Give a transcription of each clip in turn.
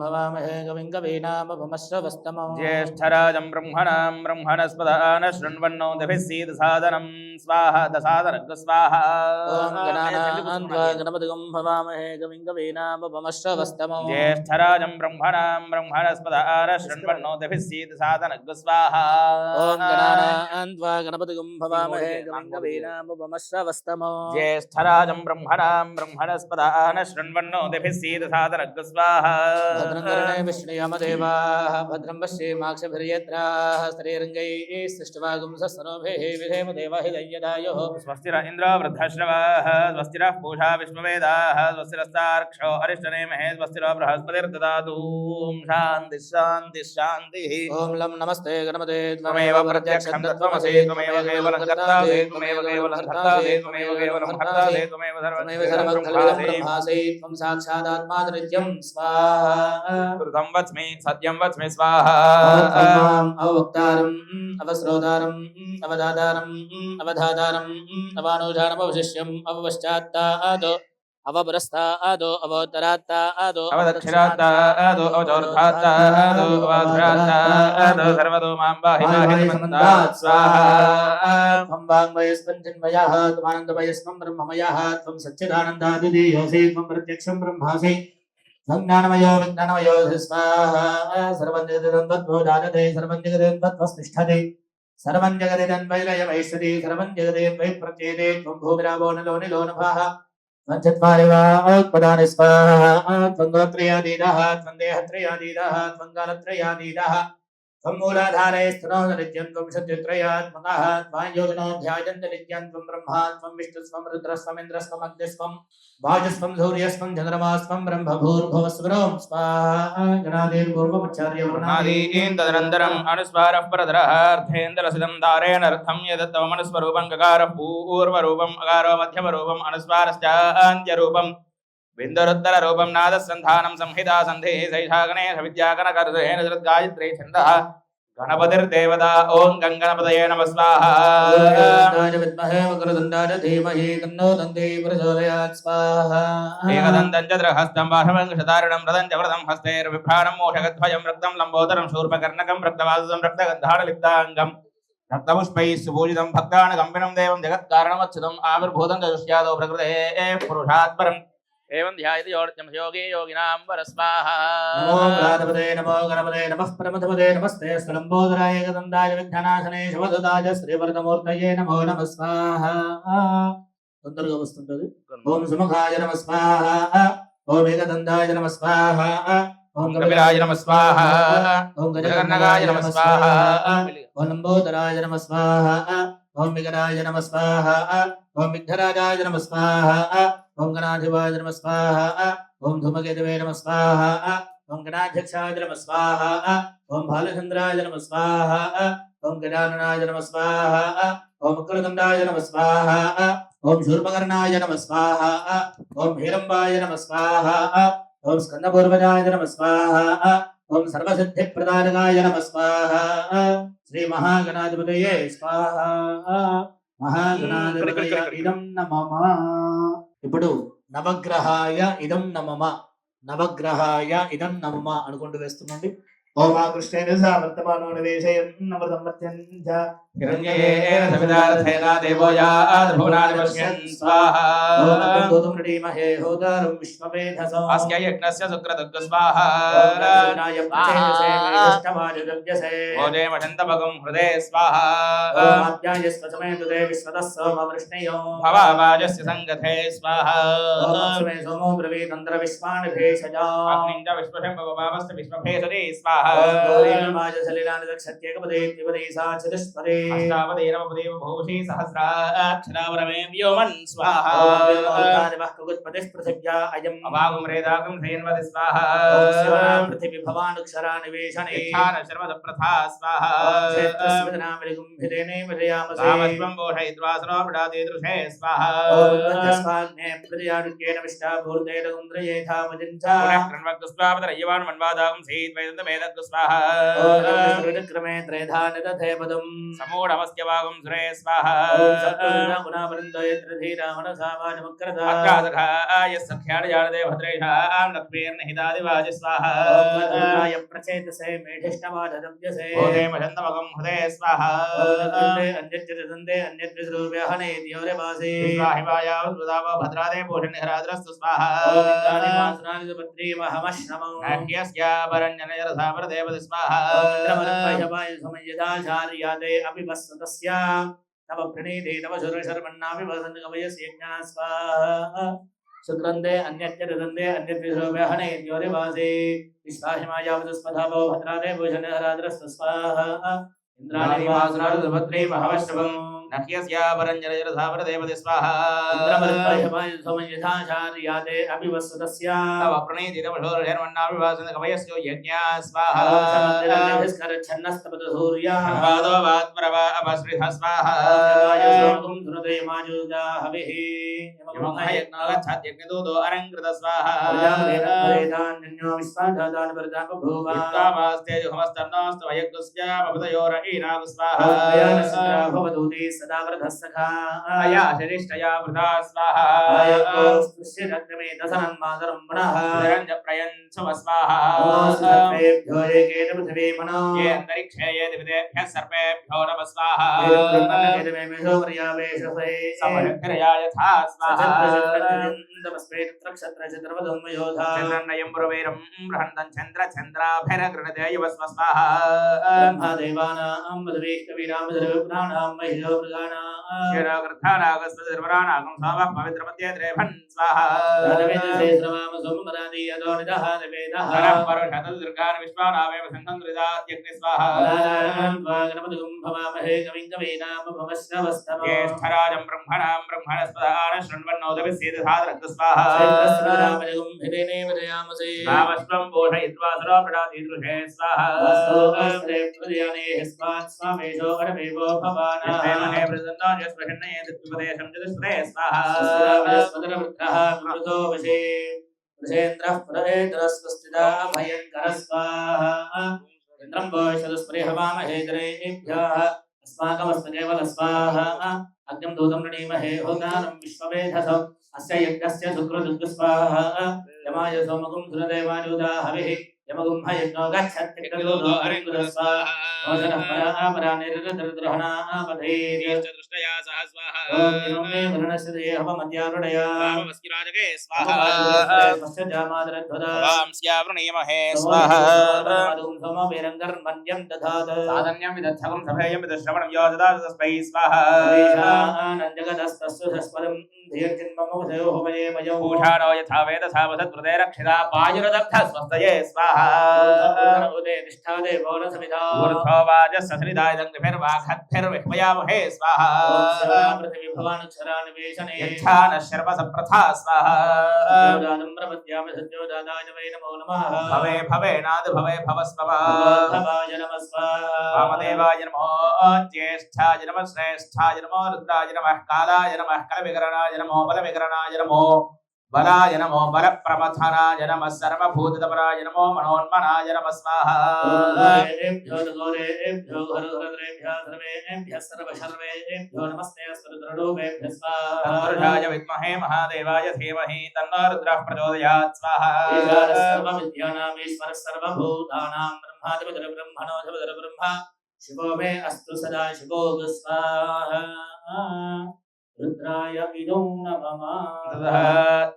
भवामहे कविं कवीनामुपमश्रवस्तमम् ज्येष्ठराजं ब्रह्मणां ब्रह्मणस्पदान शृण्वन्नो दिभिस्सीदसादनं स्वाहा दसादनग् स्वाहा ॐ गणानान्त्वा गणपतिं भवामहे कविं कवीनामुपमश्रवस्तमम् ज्येष्ठराजं ब्रह्मणां ब्रह्मणस्पदान शृण्वन्नो दिभिस्सीदसादनग् स्वाहा ॐ गणानान्त्वा गणपतिं भवामहे कविं कवीनामुपमश्रवस्तमम् ज्येष्ठराजं ब्रह्मणां ब्रह्मणस्पदान शृण्वन्नो दिभिस्सीदसादनग् स्वाहा भद्रं कर्णे विष्णुयामदेवाः भद्रं पश्येमाक्षभिर्यत्राः स्त्रीरङ्गैः सृष्टवागुंसस्तनोभिः विधेम देवाहिदय्यदायुः स्वस्ति न इन्द्रो वृद्धश्रवाः स्वस्ति नः पूषा विश्ववेदाः स्वस्ति नस्तार्क्ष्यो अरिष्टनेमिः स्वस्ति नो बृहस्पतिर्ददातु शान्तिः शान्तिः शान्तिः ॐ लं नमस्ते गणपते त्वमेव प्रत्यक्षं तत्त्वमसि त्वमेव केवलं कर्तासि त्वमेव केवलं कर्तासि त्वमेव केवलं कर्तासि त्वमेव सर्वं ब्रह्मासि त्वं साक्षादात्मादिनित्यं स्वाहा कृतं वच्मि सत्यं वच्मि स्वाहा अवक्तारम् अवस्रोतारम् अवदातारम् अवधातारम् अवानुजानमवशिष्यम् अवपश्चात्तादो अवपुरस्तादो अवोत्तरात्तादो अवदक्षिणात्तादो अवचोर्धात्तादो अवाधुरात्तादो सर्वतो मां पाहि पाहि मन्दात् स्वाहा त्वं वाङ्मयस्पञ्चन्मयः त्वमानन्दमयस्त्वं ब्रह्ममयः त्वं सच्चिदानन्दादिदेयोऽसि त्वं प्रत्यक्षं ब्रह्मासि त्वं ज्ञानमयो विज्ञानमयो स्वाहा सर्वं जगदिदं तद्भो जायते सर्वं जगदिदं तत्त्वस्तिष्ठति सर्वं जगदिदं वैलयमैश्वरी सर्वं जगदिदं वै प्रत्येते त्वं भूमिरावो नलो निलो नभः त्वं चत्वारि वाक्पदानि स्वाहा त्वं गोत्रयादीदः त्वं देहत्रयादीदः त्वं कालत्रयादीदः त्वं मूलाधारे स्थितो नित्यं त्वं शत्रुत्रयात्मकः त्वां योगिनो ध्यायन्ति नित्यं त्वं ब्रह्मा त्वं विष्णुस्त्वं रुद्रस्त्वं इन्द्रस्त्वं अग्निस्त्वं वायुस्त्वं सूर्यस्त्वं चन्द्रमास्त्वं ब्रह्मभूर्भुवस्वरों स्वाहा गणादेर्पूर्वमुच्चार्यवर्णादीन् तदनन्तरम् अनुस्वारः परतरः अर्थेन्द्रसिदं दारेणर्थं यदत्तमनुस्वरूपं गकारः पूर्वरूपम् अकारो मध्यमरूपम् अनुस्वारश्चान्त्यरूपं बिन्दुरुत्तररूपं नादसन्धानं संहिता सन्धिः सैषा गणेश विद्यागणकर्तेन गायत्री छन्दः गणपतिर्देवता ॐ गङ्गणपतये नमः स्वाहा विद्महे वक्रतुण्डाय धीमहि तन्नो दन्ती प्रचोदयात् स्वाहा एकदन्तं चतुर्हस्तं बाहुशतारिणं रदं च व्रतं हस्तैर्बिभ्राणं मोषगद्वयं रक्तं लम्बोदरं शूर्पकर्णकं रक्तवासुसं रक्तगन्धाढलिप्ताङ्गं रक्तपुष्पैः सुपूजितं भक्तानगम्भिनं देवं जगत्कारणमच्युतम् आविर्भूतं चतुष्यादौ प्रकृतेः पुरुषात् परम् एवं ध्यायति योगी योगिनां वरस्वाहा नमो गणपते नमः परमधपते नमस्ते स्थलम्बोदराय एकदन्ताय विघ्ननाशने శివదుదాయ శ్రీవరదమూర్తయే నమో నమః స్వాహా తొందరగా వస్తుంటది ఓం సుముఖాయ నమః స్వాహా ఓం ఏకదంతాయ నమః స్వాహా ఓం కపిలాయ నమః స్వాహా ఓం గజకర్ణకాయ నమః స్వాహా ఓం లంబోదరాయ నమః స్వాహా ఓం విఘ్నాయ నమః స్వాహా ఓం విఘ్నరాజాయ నమః స్వాహా ఓం గణాధిపాయ నమః స్వాహా ఓం ధూమకేతవే నమః స్వాహా ఓం గణాధ్యక్షాయ నమః స్వాహా ఓం బాలచంద్రాయ నమః స్వాహా ఓం గజాననాయ నమః స్వాహా ఓం వక్రతుండాయ నమః స్వాహా ఓం శూర్పకర్ణాయ నమః స్వాహా ఓం హేరంబాయ నమః స్వాహా ఓం స్కందపూర్వజాయ నమః స్వాహా ఓం సర్వసిద్ధిప్రదాయకాయ నమః స్వాహా శ్రీ మహాగణాధిపతయే స్వాహా మహాగణాధిపతయ ఇదం నమః. ఇప్పుడు నవగ్రహాయ ఇదం నమమ నవగ్రహాయ ఇదం నమమ అనుకుంటూ వేస్తుందండి. ఓం కృష్ణేన వర్తమానో నివేశయన్నమృతం మత్యంజ हिरण्येन सवितार्थेन देवो याद्भुवनानि पश्यन् स्वाहा गोधूम ऋडीमहे होतारं विश्वमेधसो अस्य यज्ञस्य सुक्रतुग् स्वाहा नाय प्रचेदसे विष्टवाजगव्यसे भोजे मठन्तपगं हृदे स्वाहा आप्यायस्वसमेतुते विश्वतः सोमवृष्णयो भवावाजस्य सङ्गथे स्वाहा सोमे सोमो ब्रवीतन्द्र विश्वानि भेषजा अग्निं च विश्वशम्भवभावस्य विश्वभेषजे स्वाहा सलिलानिदक्षत्येकपदे त्रिपदे सा चतुष्पदे अष्टावदे नवपदे भूषि सहस्राक्षरावरमे व्योमन् स्वाहा कुगुत्पतिः पृथिव्या अयम् अभागं रेदागं धेन्वति स्वाहा पृथिवी भवानुक्षरा निवेशने शर्मदप्रथा स्वाहा क्षेत्रस्मिदनामलिगुम्भिदेने विजयामसे रामस्वं भूषयित्वा सनोपडादे दृशे स्वाहा स्वाग्ने प्रजयानुक्येन विष्टा भूर्देन गुन्द्रयेथा मजिञ्चा पुनः कृण्वक्तुस्वापदरय्यवान् मन्वादागं सीत् वैदन्तमेतत् स्वाहा क्रमे त्रयधान तथे पदम् समूढमस्य वागं सुरे स्वाहा अत्रादघाय सख्याणजानदे भद्रेषां लक्ष्मीर्निहितादिवाजि स्वाहा प्रचेतसे मेढिष्टमादव्यसे ओदे मजन्तमगं हृदे स्वाहा अन्यच्चिदन्ते अन्यद्विस्रूप्यहने द्योरेवासे स्वाहिवायावद्वदाव भद्रादे पोषणिहराद्रस्तु स्वाहा पत्रीमहमश्रमम् नह्यस्यापरञ्जनयरसापरदेवति स्वाहा समयदाचार्यादे अपि वस्तुतस्य तव प्रणीते तव सुरशर्मन्नापि वसन्तकमयस्य ज्ञा स्वाहा शुक्रन्दे अन्यच्चिदन्ते अन्यद्विस्रूप्यहने द्योरेवासे विश्वाहिमायावतस्मधावो भद्रादे पोषणिहराद्रस्तु स्वाहा इंद्राणी वासुराज भद्रे महावश्रवम् नह्यस्यापरञ्जनयरसापरदेवति स्वाहा समयदाचार्यादे अपि वस्तुतस्य तव प्रणीति तव सुरशर्मन्नापि वसन्तकमयस्य यज्ञा स्वाहा छन्नस्तपदसूर्या वादो वात्मरवा अपसृतः स्वाहा यज्ञदूतो अलङ्कृत स्वाहा विश्वामास्तेजुहमस्तन्नोऽस्तु वयज्ञस्यामभृतयोर ईनाग स्वाहा सदा वृद्धस्सखा अया शरिष्ठया वृथा स्वाहा निरञ्ज प्रयञ्चव स्वाहा ये अन्तरिक्षे ये दिविदेभ्यः सर्पेभ्यो नमः स्वाहा समरग्रया यथा स्वाहा चन्द्रन्नयं पुरवीरं बृहन्तं चन्द्राभिरगृणदे युवस्व स्वाहा शिरोकृथानागस्वधर्मराणागं स्वामः पवित्रपत्ये द्रेभन् स्वाहा हरः परुषदुर्गान् विश्वानावेव सन्धन्द्रिदात्यग्नि स्वाहा ज्येष्ठराजं ब्रह्मणां ब्रह्मणस्पदान शृण्वन्नोदभिस्येदधातरक्तु स्वाहा नामस्त्वं पोषयित्वा सुरोपडातीदृशे स्वाहा महे प्रसन्नो यस्प्रसन्नये दित्युपदेशं चतुष्पदे स्वाहा वृषेन्द्रः भयङ्कर स्वाहा इन्द्रं वोषदस्पृहवामहेतरेभ्यः अस्माकमस्तु केवल स्वाहा अग्निं दूतं नृणीमहे होतानं विश्ववेधसौ अस्य यज्ञस्य सुकृतुः स्वाहा यमाय सोमगुं सुरदेवानुदा हविः यमगुं हयज्ञो गच्छत्यग्निदूतो अरिन्दुर स्वाहा ओषधः परा निरृतर्द्रहणापधेर्य दृष्टया सह स्वाहा ॐ इमं मे वरुणस्य देहवमद्यारुणया वामस्किराजके स्वाहा स्वस्य जामादरध्वदा वांस्यावृणीमहे स्वाहा मधुं सोमवीरङ्गर्मण्यं दधात साधन्यं विदच्छगं सभेयं विदश्रवणं यो ददातु तस्मै स्वाहा जगदस्तस्सु सस्पदं धियर्चिन्ममोधयोः वये वयो भूषाणो यथा वेदसा वसत्कृते रक्षिता पायुरदग्ध स्वस्तये स्वाहा उदे निष्ठादे वोनसमिधा ऊर्ध्वो वाजस्सनिदायदङ्गभिर्वाघद्भिर्विह्वयामहे स्वाहा पृथिवी भवानुक्षरानिवेशने यच्छानः शर्वसप्रथा स्वाहा दानं प्रपद्यामि सत्योदादाय वै नमो नमः भवे भवेनादि भवे भवस्वः भवाय नमः स्वाहा वामदेवाय नमो ज्येष्ठाय नमः श्रेष्ठाय नमो रुद्राय नमः कालाय नमः कलविकरणाय नमो बलविकरणाय नमो बलाय नमो बलप्रमथनाय नमः सर्वभूतपराय नमो मनोन्मनाय नमः स्वाहा एभ्यो गौरेभ्यो हरहरेभ्यः सर्वेभ्यः सर्वशर्वेभ्यो नमस्ते अस्मद्रूपेभ्यः स्वाहा पुरुषाय विद्महे महादेवाय धीमहि तन्नो रुद्रः प्रचोदयात् स्वाहा सर्वविद्यानाम् ईश्वरः सर्वभूतानां ब्रह्माधिपतिर् ब्रह्मणोऽधिपतिर् ब्रह्मा शिवो मे अस्तु सदा शिवो स्वाहा रुद्राय इदं नमः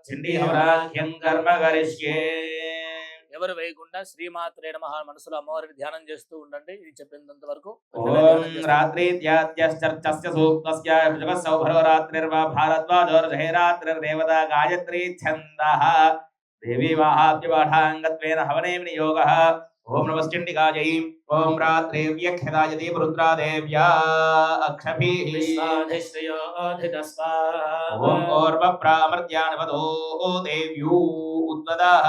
चण्डीहवराख्यं कर्म करिष्ये ఎవరు వేయకుండా శ్రీమాత్రే నమః మనసులో అమ్మవారిని ధ్యానం చేస్తూ ఉండండి ఇది చెప్పినంత వరకు ఓం రాత్రిత్యాద్యశ్చర్చస్య సూక్తస్య భుజగస్సౌభరో రాత్రిర్వా భారద్వాజో రథేరాత్రిర్దేవతా గాయత్రీ ఛందః దేవీ వాహాప్యపాఠాంగత్వేన హవనే వినియోగः ఓం నమశ్చండికాయై ఓం రాత్రేవ్యఖ్యదాయ దీపరుద్రాదేవ్యా అక్షభిః ఓం ఓర్వప్రామర్త్యానవదో దేవ్యూ ఉద్వదః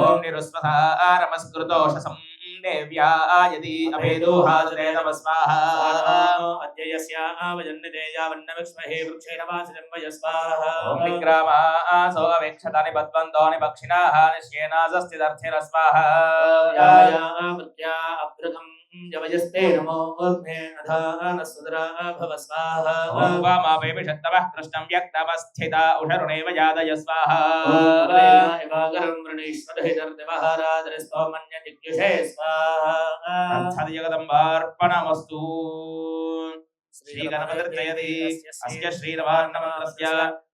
ఓం నిరుస్వథా నమస్కృతోషసం देव्या यदि अभेदोहाजते तव स्वाहा अद्ययस्यावजन्यते यावन्नविक्ष्महे वृक्षेण वासिनं वय स्वाहा ॐ निग्रामासो अवेक्षतानि बद्वन्तो निपक्षिणाः निश्येनासस्तिदर्थिर स्वाहा यायामृत्या अभृगं यवयस्ते नमो ऊर्ध्वे अधानस्वदरा भव स्वाहा ॐ वामावेमिषत्तवः कृष्णं व्यक्तवस्थिता उषरुणेव यादय स्वाहा इवागरं वृणीष्वदहितर्दिवहारादरिस्तोमन्यजिज्ञुषे स्वाहा तत्सदिजगदम्बार्पणमस्तु श्रीगणपतिर्जयति अस्य श्रीरवार्णमन्त्रस्य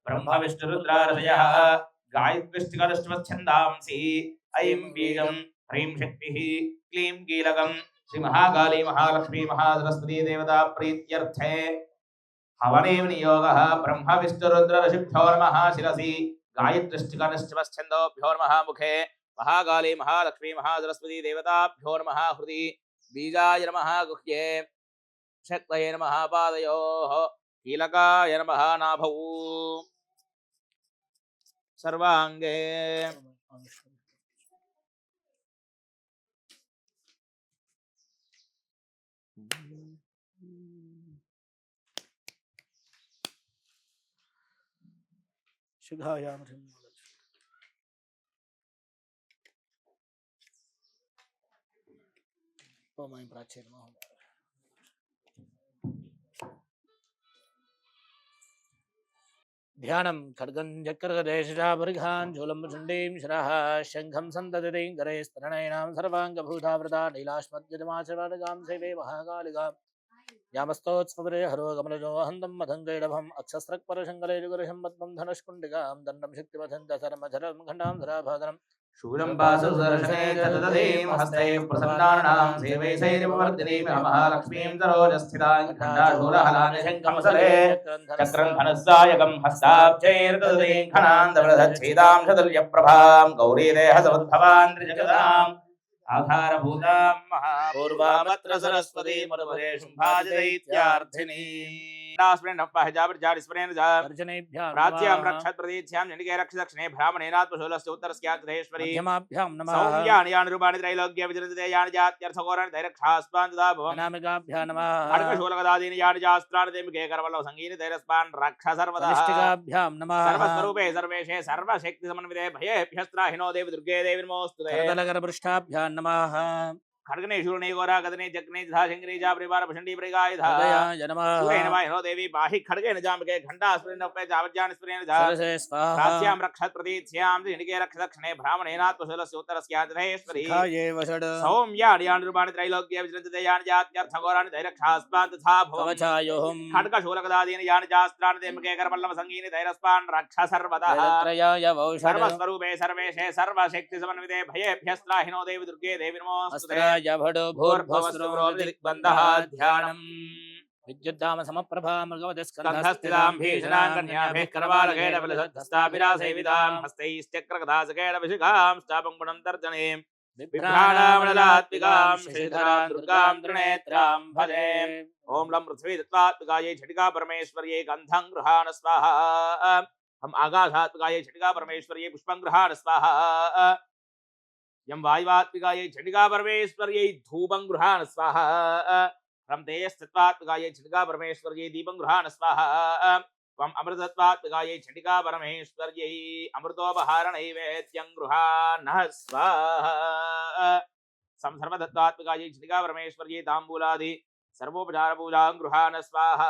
ब्रह्मविष्णुरुद्रारजयः गायत्रीष्टिकदष्टवच्छन्दांसि ऐं बीजं ह्रीं शक्तिः क्लीं कीलकं श्री महाकाली महालक्ष्मी महासरस्वती देवता प्रीत्यर्थे हवने नियोगः ब्रह्म विष्णुरुद्र ऋषिभ्यो नमः शिरसि गायत्रीष्टिकदष्टवच्छन्दोभ्यो नमः मुखे महाकाली महालक्ष्मी महासरस्वती देवताभ्यो नमः हृदि बीजाय नमः गुह्ये शक्तये नमः पादयोः कीलकाय नमः नाभौ सर्वांगे शिखायां ओम ऐं प्राच्ये नमः ध्यानं खड्गं चक्रगदेशजाभृघान् झूलं चण्डीं शिरः शङ्खं सन्ततिं करैस्तरणैनां सर्वाङ्गभूतावृता नीलाश्मद्यमाचरगां सेवे महाकालिकां यामस्तोत्स्फुरे हरो कमलजो हन्तं मधङ्गैडभम् अक्षस्रक्परशङ्कले जुगुरशं पद्मं धनुष्कुण्डिकां दण्डं शक्तिपथं दशरमचरं खण्डां धराभागरम् शूलं पाशुदर्शने च तदधीं हस्तैः प्रसन्नानां सेवैषैर्विवर्धिनीं महालक्ष्मीं सरोजस्थितां खण्डाशूलहलानि शङ्खमसले चक्रं धनुस्सायकं हस्ताब्जैर्दधतीं खनान्दवृधच्छेदां शतुल्यप्रभां गौरीदेहसमुद्भवां त्रिजगदाम् आधारभूतां महापूर्वामत्र सरस्वती मधुमरे शुम्भाजिदैत्यार्थिनी प्राच्यां रक्षत् प्रतीच्यां जनिके रक्ष दक्षिणे ब्राह्मणेनात्मशूलस्य उत्तरस्याग्धेश्वरी मध्यमाभ्यां नमः सौम्यानि यानि रूपाणि त्रैलोक्ये विजृते यानि जात्यर्थघोराणि दैरक्षास्पान् तदा भवन् अनामिकाभ्यां नमः खड्गशूलगदादीनि यानि जास्त्राणि तेमिके करवल्लव संगीनि दैरस्पान् रक्ष सर्वदा कनिष्ठिकाभ्यां नमः सर्वस्वरूपे सर्वेशे सर्वशक्तिसमन्विते भयेभ्यस्त्राहिनो देवी दुर्गे देवी नमोऽस्तुते करतलकरपृष्ठाभ्यां नमः खड्गने शूलने गोरा गदने जग्ने तथा शंकरी जा परिवार भषण्डी परिगायधा हृदयाय नमः सूर्येण वाहिनो देवी बाहि खड्गेन जामके घण्टा स्फुरेण उपे जावज्ञान स्फुरेण जा शिरसे स्वाहा प्राच्यां रक्षत् प्रतीच्यां जनिके रक्ष दक्षिणे ब्राह्मणेनात्मशूलस्य उत्तरस्याग्धेश्वरी शिखायैव षड् सौम्यानि यानि रूपाणि त्रैलोक्ये विजृते यानि जात्यर्थघोराणि दैरक्षास्पान् तथा भवन् कवचायोहम् खड्गशूलगदादीनि यानि जास्त्राणि तेमिके करवल्लव संगीनि दैरस्पान् रक्ष सर्वदा त्रयाय वौषध सर्वस्वरूपे सर्वेशे सर्वशक्तिसमन्विते भयेभ्यस्त्राहिनो देवी दुर्गे देवी नमोऽस्तुते भडो भूर्भुवस्सुरोदिग्बन्धः ध्यानम् विद्युद्धाम समप्रभा स्कन्धस्थितां भीषणां कन्याभिः करवालकेडबलधस्ताभिरासेवितां हस्तैश्चक्रगदासकेडभिषिकां स्थापं गुणं तर्जने बिभ्राणामणलात्मिकां श्रीधरां दुर्गां त्रिनेत्रां भजे ॐ लं पृथ्वी दत्त्वात्मिकायै छटिका परमेश्वर्यै गन्धं गृहाण स्वाहा हम आकाशात्मिकायै छटिका परमेश्वर्यै पुष्पं गृहाण स्वाहा यं वायुवात्मिकायै छटिका परमेश्वर्यै धूपं गृहाण स्वाहा हम तेजस्तत्वात्मिकायै छटिका परमेश्वर्यै दीपं गृहाण स्वाहा त्वम् अमृतत्वात्मिकायै छटिका परमेश्वर्यै अमृतोपहारनैवेद्यं गृहाण स्वाहा संसर्वदत्तात्मिकायै छटिका परमेश्वर्यै ताम्बूलादि सर्वोपचार पूजां गृहाण स्वाहा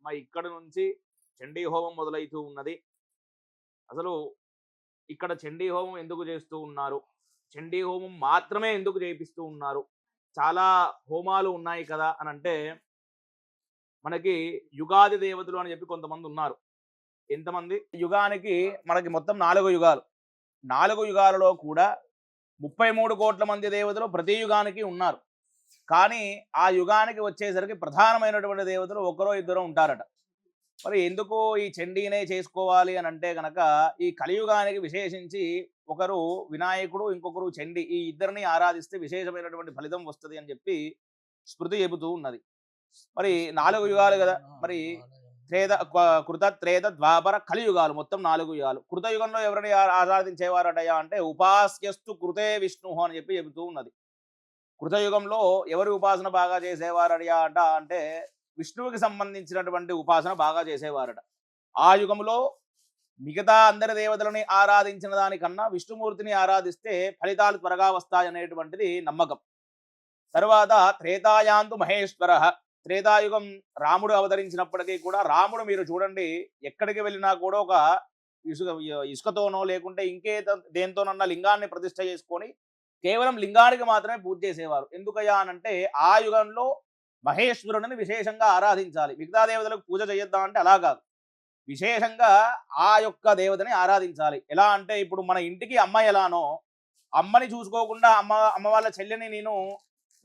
మా ఇక్కడ నుంచి చండీ హోమం మొదలైతూ ఉన్నది. అసలు ఇక్కడ చండీ హోమం ఎందుకు చేస్తూ ఉన్నారు, చండీ హోమం మాత్రమే ఎందుకు చేపిస్తూ ఉన్నారు, చాలా హోమాలు ఉన్నాయి కదా అని అంటే, మనకి యుగాది దేవతలు అని చెప్పి కొంతమంది ఉన్నారు. ఎంతమంది? యుగానికి మనకి మొత్తం 4 యుగాలు. 4 యుగాలలో కూడా 33 కోట్ల మంది దేవతలు ప్రతి యుగానికి ఉన్నారు. కానీ ఆ యుగానికి వచ్చేసరికి ప్రధానమైనటువంటి దేవతలు ఒకరో ఇద్దరు ఉంటారట. మరి ఎందుకు ఈ చండీనే చేసుకోవాలి అని అంటే కనుక, ఈ కలియుగానికి విశేషించి ఒకరు వినాయకుడు, ఇంకొకరు చండీ, ఈ ఇద్దరిని ఆరాధిస్తే విశేషమైనటువంటి ఫలితం వస్తుంది అని చెప్పి స్మృతి చెబుతూ ఉన్నది. మరి 4 యుగాలు కదా, మరి కృత త్రేత ద్వాపర కలియుగాలు మొత్తం 4 యుగాలు. కృతయుగంలో ఎవరిని ఆరాధించేవారటయ్యా అంటే ఉపాస్యస్తు కృతే విష్ణు అని చెప్పి చెబుతూ ఉన్నది. కృతయుగంలో ఎవరి ఉపాసన బాగా చేసేవారయ్యా అంటే విష్ణువుకి సంబంధించినటువంటి ఉపాసన బాగా చేసేవారట. ఆ యుగంలో మిగతా అందరి దేవతలని ఆరాధించిన దానికన్నా విష్ణుమూర్తిని ఆరాధిస్తే ఫలితాలు త్వరగా వస్తాయనేటువంటిది నమ్మకం. తరువాత త్రేతాయాంతు మహేశ్వర. త్రేతాయుగం రాముడు అవతరించినప్పటికీ కూడా రాముడు మీరు చూడండి ఎక్కడికి వెళ్ళినా కూడా ఒక ఇసుకతోనో లేకుంటే ఇంకే దేంతోనన్నా లింగాన్ని ప్రతిష్ఠ చేసుకొని కేవలం లింగానికి మాత్రమే పూజ చేసేవారు. ఎందుకయ్యా అనంటే ఆ యుగంలో మహేశ్వరుడిని విశేషంగా ఆరాధించాలి. మిగతా దేవతలకు పూజ చేయొద్దా అంటే అలా కాదు, విశేషంగా ఆ యొక్క దేవతని ఆరాధించాలి. ఎలా అంటే ఇప్పుడు మన ఇంటికి అమ్మ ఎలానో అమ్మని చూసుకోకుండా అమ్మ వాళ్ళ చెల్లిని నేను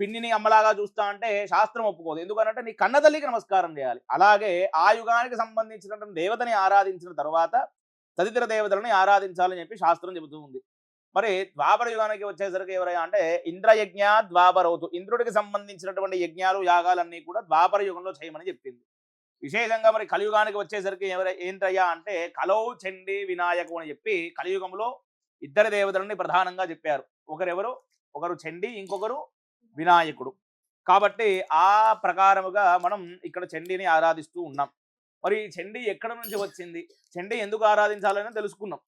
పిన్నిని అమ్మలాగా చూస్తా అంటే శాస్త్రం ఒప్పుకోదు. ఎందుకంటే నీ కన్న తల్లికి నమస్కారం చేయాలి. అలాగే ఆ యుగానికి సంబంధించినటువంటి దేవతని ఆరాధించిన తర్వాత తదితర దేవతలని ఆరాధించాలని చెప్పి శాస్త్రం చెబుతూ ఉంది. మరి ద్వాపర యుగానికి వచ్చేసరికి ఎవరైనా అంటే ఇంద్రయజ్ఞ ద్వాపరవుతు, ఇంద్రుడికి సంబంధించినటువంటి యజ్ఞాలు యాగాలన్నీ కూడా ద్వాపర యుగంలో చేయమని చెప్పింది. విశేషంగా మరి కలియుగానికి వచ్చేసరికి ఏంటయ్యా అంటే కలౌ చండీ వినాయకు అని చెప్పి కలియుగంలో ఇద్దరు దేవతలని ప్రధానంగా చెప్పారు. ఒకరు చండీ, ఇంకొకరు వినాయకుడు. కాబట్టి ఆ ప్రకారముగా మనం ఇక్కడ చండీని ఆరాధిస్తూ ఉన్నాం. మరి చండీ ఎక్కడ నుంచి వచ్చింది, చండీ ఎందుకు ఆరాధించాలని తెలుసుకున్నాం.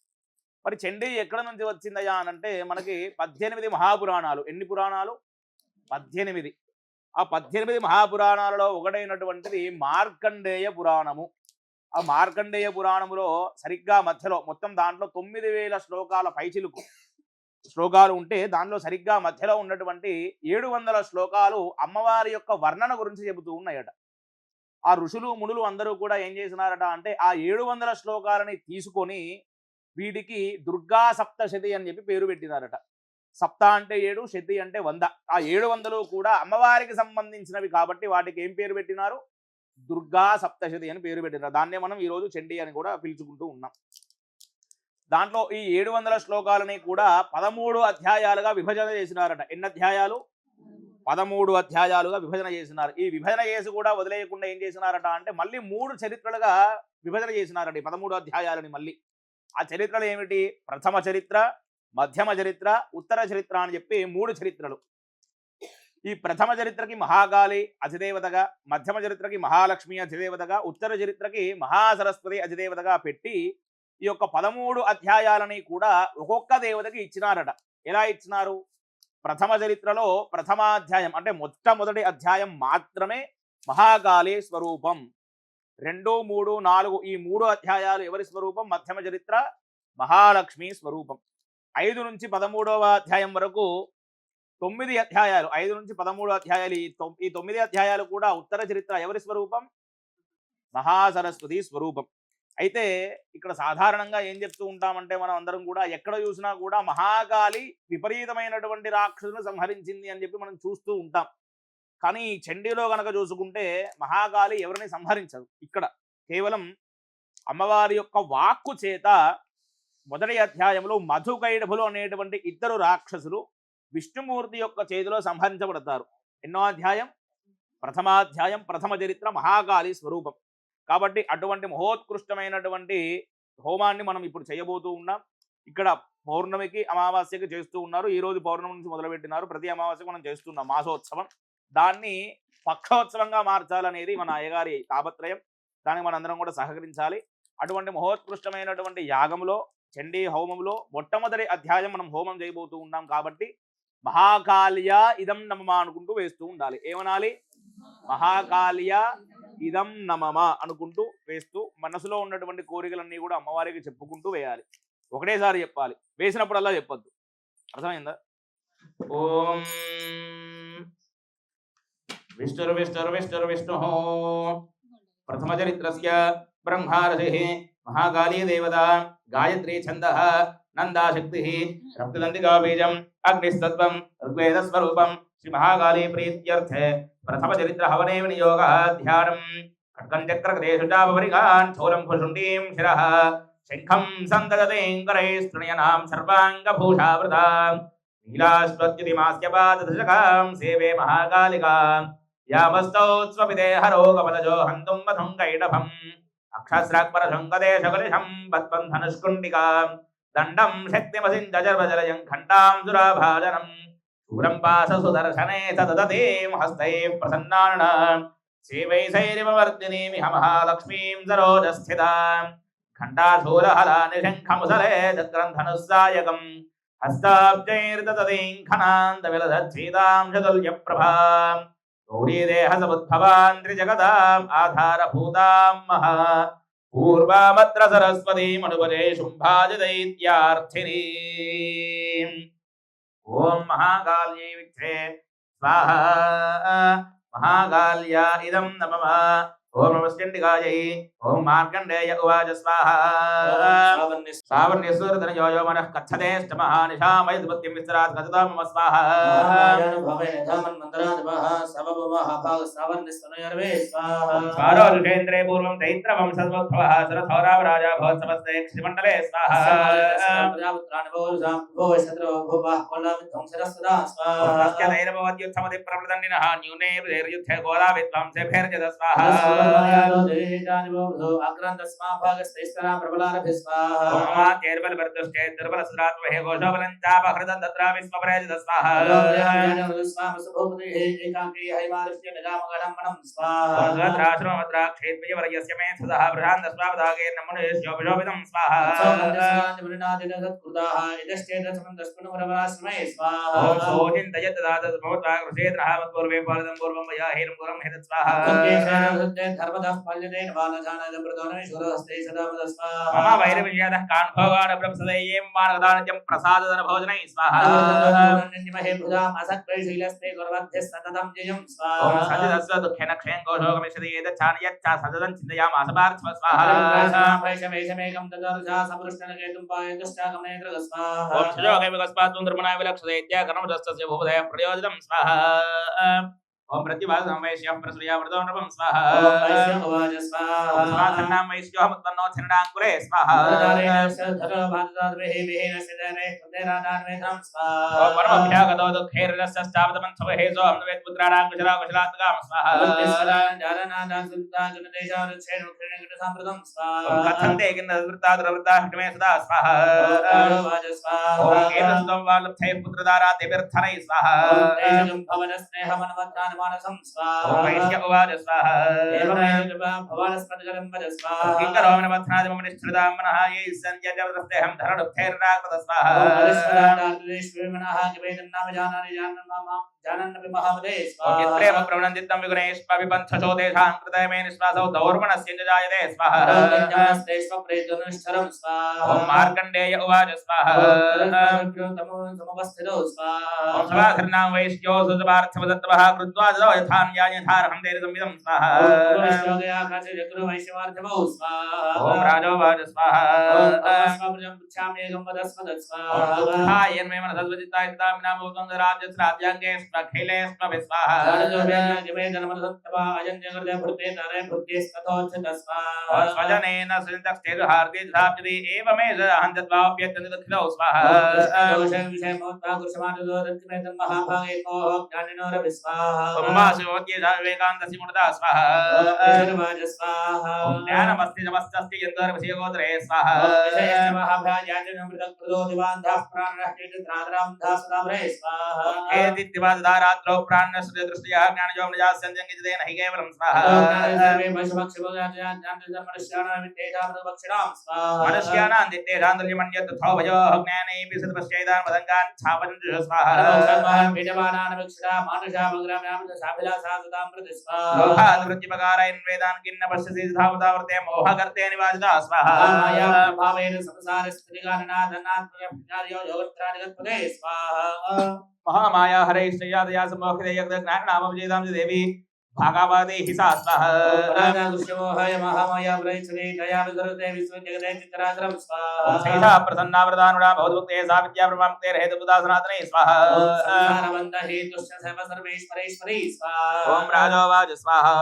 మరి చండీ ఎక్కడ నుంచి వచ్చిందయ్యా అనంటే మనకి 18 మహాపురాణాలు. ఎన్ని పురాణాలు? 18. ఆ 18 మహాపురాణాలలో ఒకటైనటువంటిది మార్కండేయ పురాణము. ఆ మార్కండేయ పురాణములో సరిగ్గా మధ్యలో మొత్తం దాంట్లో 9000 శ్లోకాల పైచిలుకు శ్లోకాలు ఉంటే దానిలో సరిగ్గా మధ్యలో ఉన్నటువంటి 700 శ్లోకాలు అమ్మవారి యొక్క వర్ణన గురించి చెబుతూ ఉన్నాయట. ఆ ఋషులు మునులు అందరూ కూడా ఏం చేసినారట అంటే ఆ 700 శ్లోకాలని తీసుకొని వీటికి దుర్గా సప్తశతి అని చెప్పి పేరు పెట్టినారట. సప్త అంటే 7, శతి అంటే 100. ఆ 700 కూడా అమ్మవారికి సంబంధించినవి కాబట్టి వాటికి ఏం పేరు పెట్టినారు? దుర్గా సప్తశతి అని పేరు పెట్టినారు. దాన్నే మనం ఈరోజు చండీ అని కూడా పిలుచుకుంటూ ఉన్నాం. దాంట్లో ఈ 700 శ్లోకాలని కూడా 13 అధ్యాయాలుగా విభజన చేసినారట. ఎన్ని అధ్యాయాలు? 13 అధ్యాయాలుగా విభజన చేసినారు. ఈ విభజన చేసి కూడా వదిలేయకుండా ఏం చేసినారట అంటే మళ్ళీ 3 చరిత్రలుగా విభజన చేసినారట. 13 అధ్యాయాలని మళ్ళీ ఆ చరిత్రలు ఏమిటి? ప్రథమ చరిత్ర, మధ్యమ చరిత్ర, ఉత్తర చరిత్ర అని చెప్పి 3 చరిత్రలు. ఈ ప్రథమ చరిత్రకి మహాకాళి అధిదేవతగా, మధ్యమ చరిత్రకి మహాలక్ష్మి అధిదేవతగా, ఉత్తర చరిత్రకి మహాసరస్వతి అధిదేవతగా పెట్టి ఈ యొక్క 13 అధ్యాయాలని కూడా ఒక్కొక్క దేవతకి ఇచ్చినారట. ఎలా ఇచ్చినారు? ప్రథమ చరిత్రలో ప్రథమాధ్యాయం అంటే మొట్టమొదటి అధ్యాయం మాత్రమే మహాకాళి స్వరూపం. 2, 3, 4 ఈ 3 అధ్యాయాలు ఎవరి స్వరూపం? మధ్యమ చరిత్ర మహాలక్ష్మి స్వరూపం. 5 నుంచి 13వ అధ్యాయం వరకు 9 అధ్యాయాలు. 5 నుంచి 13 అధ్యాయాలు. ఈ 9 అధ్యాయాలు కూడా ఉత్తర చరిత్ర ఎవరి స్వరూపం? మహాసరస్వతి స్వరూపం. అయితే ఇక్కడ సాధారణంగా ఏం చెప్తూ ఉంటామంటే మనం అందరం కూడా ఎక్కడ చూసినా కూడా మహాకాళి విపరీతమైనటువంటి రాక్షసులను సంహరించింది అని చెప్పి మనం చూస్తూ ఉంటాం. కానీ చండీలో గనక చూసుకుంటే మహాకాళి ఎవరిని సంహరించదు. ఇక్కడ కేవలం అమ్మవారి యొక్క వాక్కు చేత మొదటి అధ్యాయంలో మధుకైడభులు అనేటువంటి 2 రాక్షసులు విష్ణుమూర్తి యొక్క చేతిలో సంహరించబడతారు. ఎన్నో అధ్యాయం? ప్రథమాధ్యాయం, ప్రథమ చరిత్ర మహాకాళి స్వరూపం. కాబట్టి అటువంటి మహోత్కృష్టమైనటువంటి హోమాన్ని మనం ఇప్పుడు చేయబోతూ ఉన్నాం. ఇక్కడ పౌర్ణమికి అమావాస్యకి చేస్తూ ఉన్నారు. ఈ రోజు పౌర్ణమి నుంచి మొదలుపెట్టినారు. ప్రతి అమావాస్యకు మనం చేస్తున్నాం మాసోత్సవం. దాన్ని పక్షోత్సవంగా మార్చాలనేది మన అయ్యగారి తాపత్రయం. దానికి మనందరం కూడా సహకరించాలి. అటువంటి మహోత్కృష్టమైనటువంటి యాగంలో, చండీ హోమంలో మొట్టమొదటి అధ్యాయం మనం హోమం చేయబోతూ ఉన్నాం. కాబట్టి మహాకాళ్య ఇదం నమమ అనుకుంటూ వేస్తూ ఉండాలి. ఏమనాలి? మహాకాళ్య ఇదం నమమ అనుకుంటూ వేస్తూ మనసులో ఉన్నటువంటి కోరికలన్నీ కూడా అమ్మవారికి చెప్పుకుంటూ వేయాలి. ఒకటేసారి చెప్పాలి, వేసినప్పుడల్లా చెప్పొద్దు. అర్థమైందా? ఓం విష్ణు ప్రథమ చరిత్రస్య బ్రహ్మారథి మహాకాళీ దేవత గాయత్రీ ఛందః నందాశక్తి రక్తదంతికా బీజం అగ్నిస్తత్వం ఋగ్వేద స్వరూపం శ్రీ మహాకాళీ ప్రీత్యర్థే ప్రథమ చరిత్ర హవనే వినియోగ ధ్యానం ఖడ్గం చక్రగదేషు చాపరికాన్ స్థూలం భుషుండీం శిరః శంఖం సందదతేంకరైస్తృణయనాం సర్వాంగభూషావృతాం నీలాశ్వత్యుతిమాస్యపాదదశకాం సేవే మహాకాళికాం యామస్తౌ స్వపిదే హరో కమలజో హంతుం మధుం కైడభం अक्षस्राक्परशङ्कदेशकलिशं पद्मन्धनुष्कुण्डिकां दण्डं शक्तिमसिञ्जर्वजलयं घण्टां सुराभाजनं शूरं पाशसुदर्शने तदतीं हस्तैः प्रसन्नानां सेवैसैरिववर्धिनीमिह महालक्ष्मीं सरोजस्थितां घण्टाशूलहलानिशङ्खमुसले चक्रन्धनुस्सायकं हस्ताब्जैर्ददतीं खनान्दविलसच्छीतां चतुल्यप्रभां गौरीदेहसमुद्भवां त्रिजगदाम् आधारभूतां महा पूर्वामत्र सरस्वतीमनुपजे शुम्भाजिदैत्यार्थिनीम् ॐ महाकाल्यै विद्महे स्वाहा महाकाल्या इदं नमः ॐ नमस्कण्डिकायै ॐ मार्कण्डेय उवाच स्वाहा सावर्ण्यस्वरतनयो यो मनः कच्छतेश्च महानिशामयद्भक्तिं विस्तरात् कथता मम स्वाहा स्वारोजुषेन्द्रे पूर्वं दैत्रवंशोद्भवः सुरथौरावराजा भवत्समस्ते क्षिमण्डले स्वाहा ैरभवद्युत्थमतिप्रवृदन्निनः न्यूने युद्धे गोलाविद्वांसे भेर्जद स्वाहा चेर्बलवर्दुष्टे दुर्बलसुरात्महे घोषोबलं चापहृदं तत्रा विस्मपरेजद स्वाहा क्षेत्रीयवर्यस्य मे सदः प्रशान्तस्वावदागेर्नमनुष्योपशोभितं स्वाहा चिन्तयत्तदातस्मोत्वाकृषेत्रहामत्पूर्वे पालितं पूर्वं मया हेरं पुरं हेतत् स्वाहा मम वैरविजयतः कान्भोगान् प्रसदयें मानदानजं प्रसादधन भोजनै स्वाहा सजिदस्व दुःखेन क्षयं घोषोगमिष्यति एतच्छानयच्च सजदं चिन्तयामास पार्थव स्वाहा ॐ सुजोगैवकस्मात् दुर्मणाय विलक्षते इत्याकर्मदस्तस्य भूपदयः प्रयोजनं स्वाहा ॐ प्रतिभासं वैश्यं प्रसूर्यावृतो नृपं स्वाहा स्वाथन्नां वैश्योऽहमुत्पन्नोऽथिरणाङ्कुरे स्वाहा ॐ परमभ्यागतो दुःखैर्रस्यश्चावतमन्थवहेसोऽहं वेत्पुत्राणां कुशलाकुशलात्मकां स्वाहा कथन्ते किन्नवृत्तादुरवृत्ताष्टमे सदा स्वाहा ॐ एतस्त्वं वा लब्धैः पुत्रदाराद्यभिर्थनै स्वाहा वैश्य उवाच स्वाहा किङ्करोमनपथनादिमनिष्ठृतां मनः ये सन्त्यजवदस्तेऽहं धरणुक्थैर्नाकृत स्वाहा प्रेम प्रवणन्दितं विगुणैष्पविपन्थशो तेषां कृते मे निःश्वासौ दौर्मणस्य जायते स्वाहा ॐ मार्कण्डेय उवाच स्वाहा स्वाधर्नां वैश्यो सुजपार्थमदत्तवः कृत्वा ददौ यथान्यायथार्हं तेजसंविदं स्वाहा ॐ राजोवाच स्वाहा खैलेस्म स्वाहा स्वजनेन सुनितस्तेजुहार्दिधाप्यति एवमेष अहन्तद्वाप्यत्यन्तदखिलौ स्वाहा विवेकानन्दस्य मुर्दा स्वाहा ज्ञानमस्ति जमस्तस्ति यन्तर्विषयोदरे स्वाहा रात्रौ प्राणदृष्ट्या ज्ञानयोगनिजा संजंगितेन हि केवलं स्वाहा मनुष्याणां दित्तेषान्द्रियमन्यत् तथो भयो ज्ञानेऽपि सत्पश्चैतान् मदङ्गान् छापयन् स्वाहा लोभाद्वृत्तिपकारैन् वेदान् किन्न पश्यसि धावतावर्ते मोहकर्ते निवासिता स्वाहा महामाया हरैश्चयादया सम्मोहिते यज्ञाननामविजेतां देवी भागवते हि सा स्वाहा सहिता प्रसन्नावृतानुडा भवद्भुक्ते सा विद्या ब्रह्ममुक्ते हेतुबुधा सनातने स्वाहा ॐ राजोवाच स्वाहा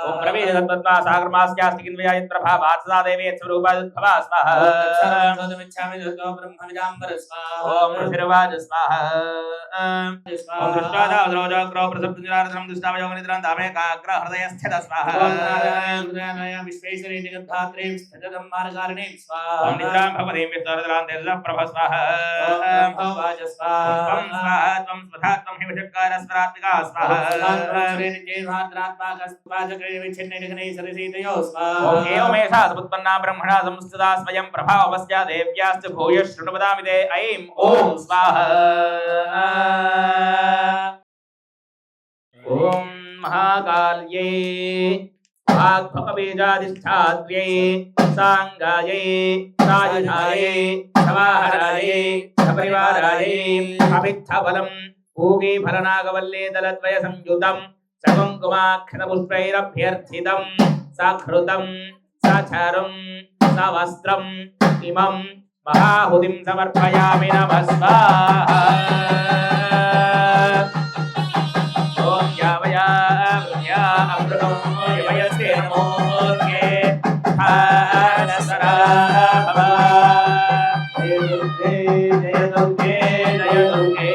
ॐ प्रवीण तत्त्वा सागरमास्यास्ति किन्वया यत्प्रभावात् सदा देवी स्वरूपाद्भवा स्वाहा ॐ ऋषिर्वाच स्वाहा ॐ दृष्ट्वा దాద్రోజగ్రో ప్రసప్తజనార్దనం దుష్టావయోగనిద్రం దామే కాగ్ర హృదయస్థిత స్వాహా విశ్వేశ్వరీ జగద్ధాత్రీం స్థితదం మానకారిణీం ఓం స్వాహా నిద్రాం భవదీం విస్తరదరాం తేజః ప్రభ స్వాహా ఓం వాజ త్వం స్వాహా స్వాహా త్వం స్వధా త్వం హిమచక్కార స్వరాత్మికా స్వాహా ఓం ఏవమేషా సముత్పన్నా బ్రహ్మణా సంస్థితా స్వయం ప్రభావస్య దేవ్యాశ్చ భూయ శృణుపదామి తే ఐం ఓం స్వాహా ఓం మహాకాల్యై వాగ్భవబీజాధిష్ఠాత్ర్యై సాంగాయై రాజధాయై సవాహరాయై సపరివారాయై అభిత్తబలం పూగీ ఫలనాగవల్లే దళద్వయ సంయుతం సకుంకుమాక్షతపుష్పైరభ్యర్థితం సాక్షృతం సాచారం సవస్త్రం ఇమం మహాహుతిం సమర్పయామి నమః స్వాహా ఓం యావయా వృద్ధ్యా అమృతం యవయస్తే నమోర్గే భారసరాభవ జయ దుర్గే జయ దుర్గే జయ దుర్గే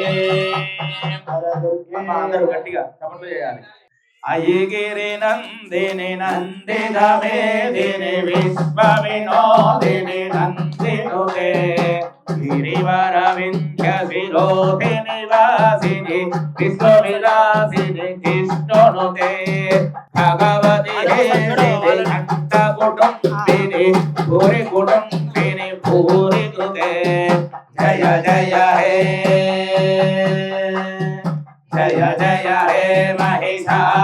అందరూ గట్టిగా చప్పట్లు చేయాలి అయ్యగిరి నందిని నందిత మేదిని విశ్వ వినోదిని నందినుతే గిరివర వింధ్య విరోధిని వాసిని విశ్వ విలాసిని కృష్ణునుతే భగవతి దేవిని భక్త కుటుంబిని భూరి కుటుంబిని భూరి కృతే జయ జయ హే జయ జయ హే మహిషాసురవర్ధిని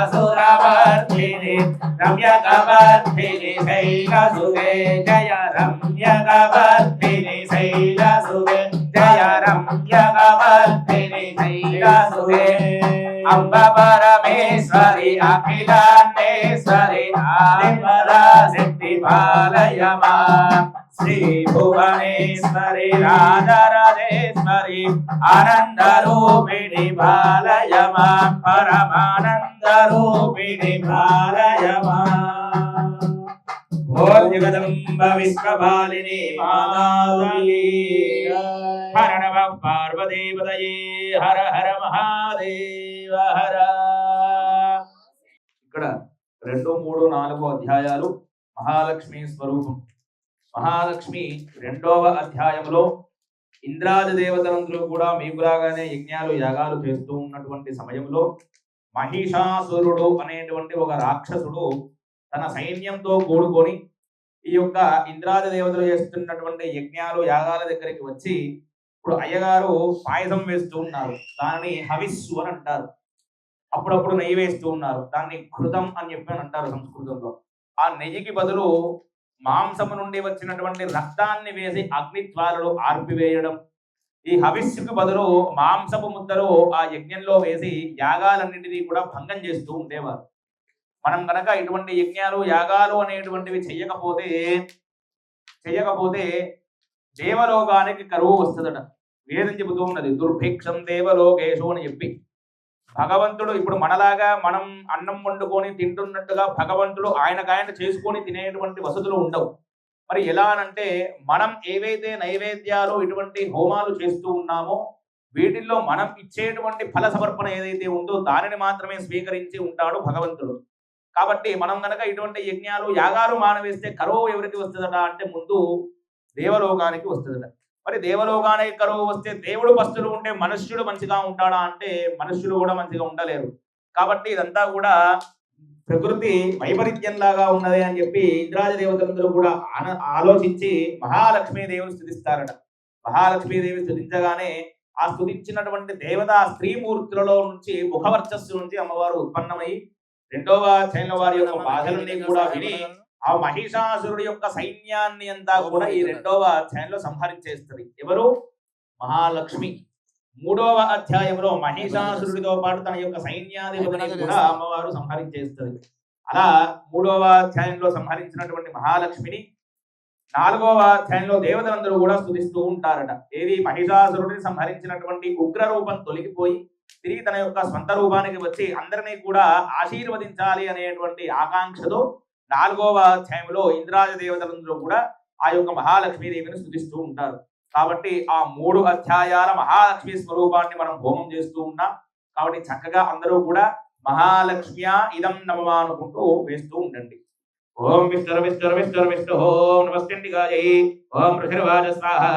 రమ్యకవర్ధిని శైలసుతే జయ రమ్యకవర్ధిని శైలసుతే జయ రమ్యకవర్ధిని శైలసుతే అంబ పరమేశ్వరి అఖిలాండేశ్వరి ఆదిపరాశక్తి పాలయమా శ్రీ భువనేశ్వరి రాజరాజేశ్వరి ఆనంద రూపిణి బాలయమా పరమానంద రూపిణి బాలయమా ఓ జగదంబ విశ్వపాలిని మాతావలి హర నమ పార్వతీపతయే హర హర మహాదేవ హర. ఇక్కడ 2, 3, 4 అధ్యాయాలు మహాలక్ష్మి స్వరూపం. మహాలక్ష్మి 2వ అధ్యాయంలో ఇంద్రాది దేవతలందరూ కూడా మీకులాగానే యజ్ఞాలు యాగాలు చేస్తూ ఉన్నటువంటి సమయంలో మహిషాసురుడు అనేటువంటి ఒక రాక్షసుడు తన సైన్యంతో కూడుకొని ఈ యొక్క ఇంద్రాది దేవతలు చేస్తున్నటువంటి యజ్ఞాలు యాగాల దగ్గరికి వచ్చి ఇప్పుడు అయ్యగారు పాయసం వేస్తూ ఉన్నారు. దానిని హవిస్సు అని అంటారు. అప్పుడప్పుడు నెయ్యి వేస్తూ ఉన్నారు. దాన్ని ఘృతం అని చెప్పి అని అంటారు సంస్కృతంలో. ఆ నెయ్యికి బదులు మాంసము నుండి వచ్చినటువంటి రక్తాన్ని వేసి అగ్నిజ్వాలలు ఆర్పివేయడం, ఈ హవిస్సుకు బదులు మాంసపు ముద్దలు ఆ యజ్ఞంలో వేసి యాగాలన్నింటినీ కూడా భంగం చేస్తూ ఉండేవారు. మనం కనుక ఇటువంటి యజ్ఞాలు యాగాలు అనేటువంటివి చెయ్యకపోతే దేవలోకానికి కరువు వస్తుందట. వేదం చెబుతూ ఉన్నది దుర్భిక్షం దేవలోకేశు అని చెప్పి. భగవంతుడు ఇప్పుడు మనలాగా మనం అన్నం వండుకొని తింటున్నట్టుగా భగవంతుడు ఆయనకాయన చేసుకొని తినేటువంటి వసతులు ఉండవు. మరి ఎలా అనంటే మనం ఏవైతే నైవేద్యాలు ఇటువంటి హోమాలు చేస్తూ ఉన్నామో వీటిల్లో మనం ఇచ్చేటువంటి ఫల సమర్పణ ఏదైతే ఉందో దానిని మాత్రమే స్వీకరించి ఉంటాడు భగవంతుడు. కాబట్టి మనం కనుక ఇటువంటి యజ్ఞాలు యాగాలు మానవేస్తే కరువు ఎవరికి వస్తుందట అంటే ముందు దేవలోకానికి వస్తుందట. మరి దేవలోకానికి కరువు వస్తే దేవుడు పస్తులు ఉంటే మనుష్యుడు మంచిగా ఉంటాడా అంటే మనుష్యులు కూడా మంచిగా ఉండలేరు. కాబట్టి ఇదంతా కూడా ప్రకృతి వైపరీత్యంలాగా ఉన్నది అని చెప్పి ఇంద్రాది దేవతలందరూ కూడా ఆలోచించి మహాలక్ష్మీదేవిని స్థుతిస్తారట. మహాలక్ష్మీదేవి స్థుతించగానే ఆ స్థుతించినటువంటి దేవతా స్త్రీమూర్తులలో నుంచి ముఖవర్చస్సు నుంచి అమ్మవారు ఉత్పన్నమై 2వ అధ్యాయంలో వారి యొక్క బాధలన్నీ కూడా విని ఆ మహిషాసురుడి యొక్క సైన్యాన్ని అంతా కూడా ఈ 2వ అధ్యాయంలో సంహరించేస్తుంది. ఎవరు? మహాలక్ష్మి. 3వ అధ్యాయంలో మహిషాసురుడితో పాటు తన యొక్క సైన్యాధిపతిని కూడా అమ్మవారు సంహరించేస్తుంది. అలా 3వ అధ్యాయంలో సంహరించినటువంటి మహాలక్ష్మిని 4వ అధ్యాయంలో దేవతలందరూ కూడా స్తుతిస్తూ ఉంటారట. ఏది? మహిషాసురుడిని సంహరించినటువంటి ఉగ్ర రూపం తొలగిపోయి తిరిగి తన యొక్క స్వంత రూపానికి వచ్చి అందరినీ కూడా ఆశీర్వదించాలి అనేటువంటి ఆకాంక్షతో 4వ అధ్యాయంలో ఇంద్రాది దేవతలందరూ కూడా ఆ యొక్క మహాలక్ష్మీదేవిని స్తుతిస్తూ ఉంటారు. కాబట్టి ఆ 3 అధ్యాయాల మహాలక్ష్మి స్వరూపాన్ని మనం హోమం చేస్తూ ఉన్నాం. కాబట్టి చక్కగా అందరూ కూడా మహాలక్ష్మ్యా ఇదం నమః అనుకుంటూ వేస్తూ ఉండండి. ఓం విష్ణుర్ విష్ణుర్ విష్ణుర్ విష్ణు ఓం నమస్కండికాయై ఓం ఋషిర్వాజ స్వాహా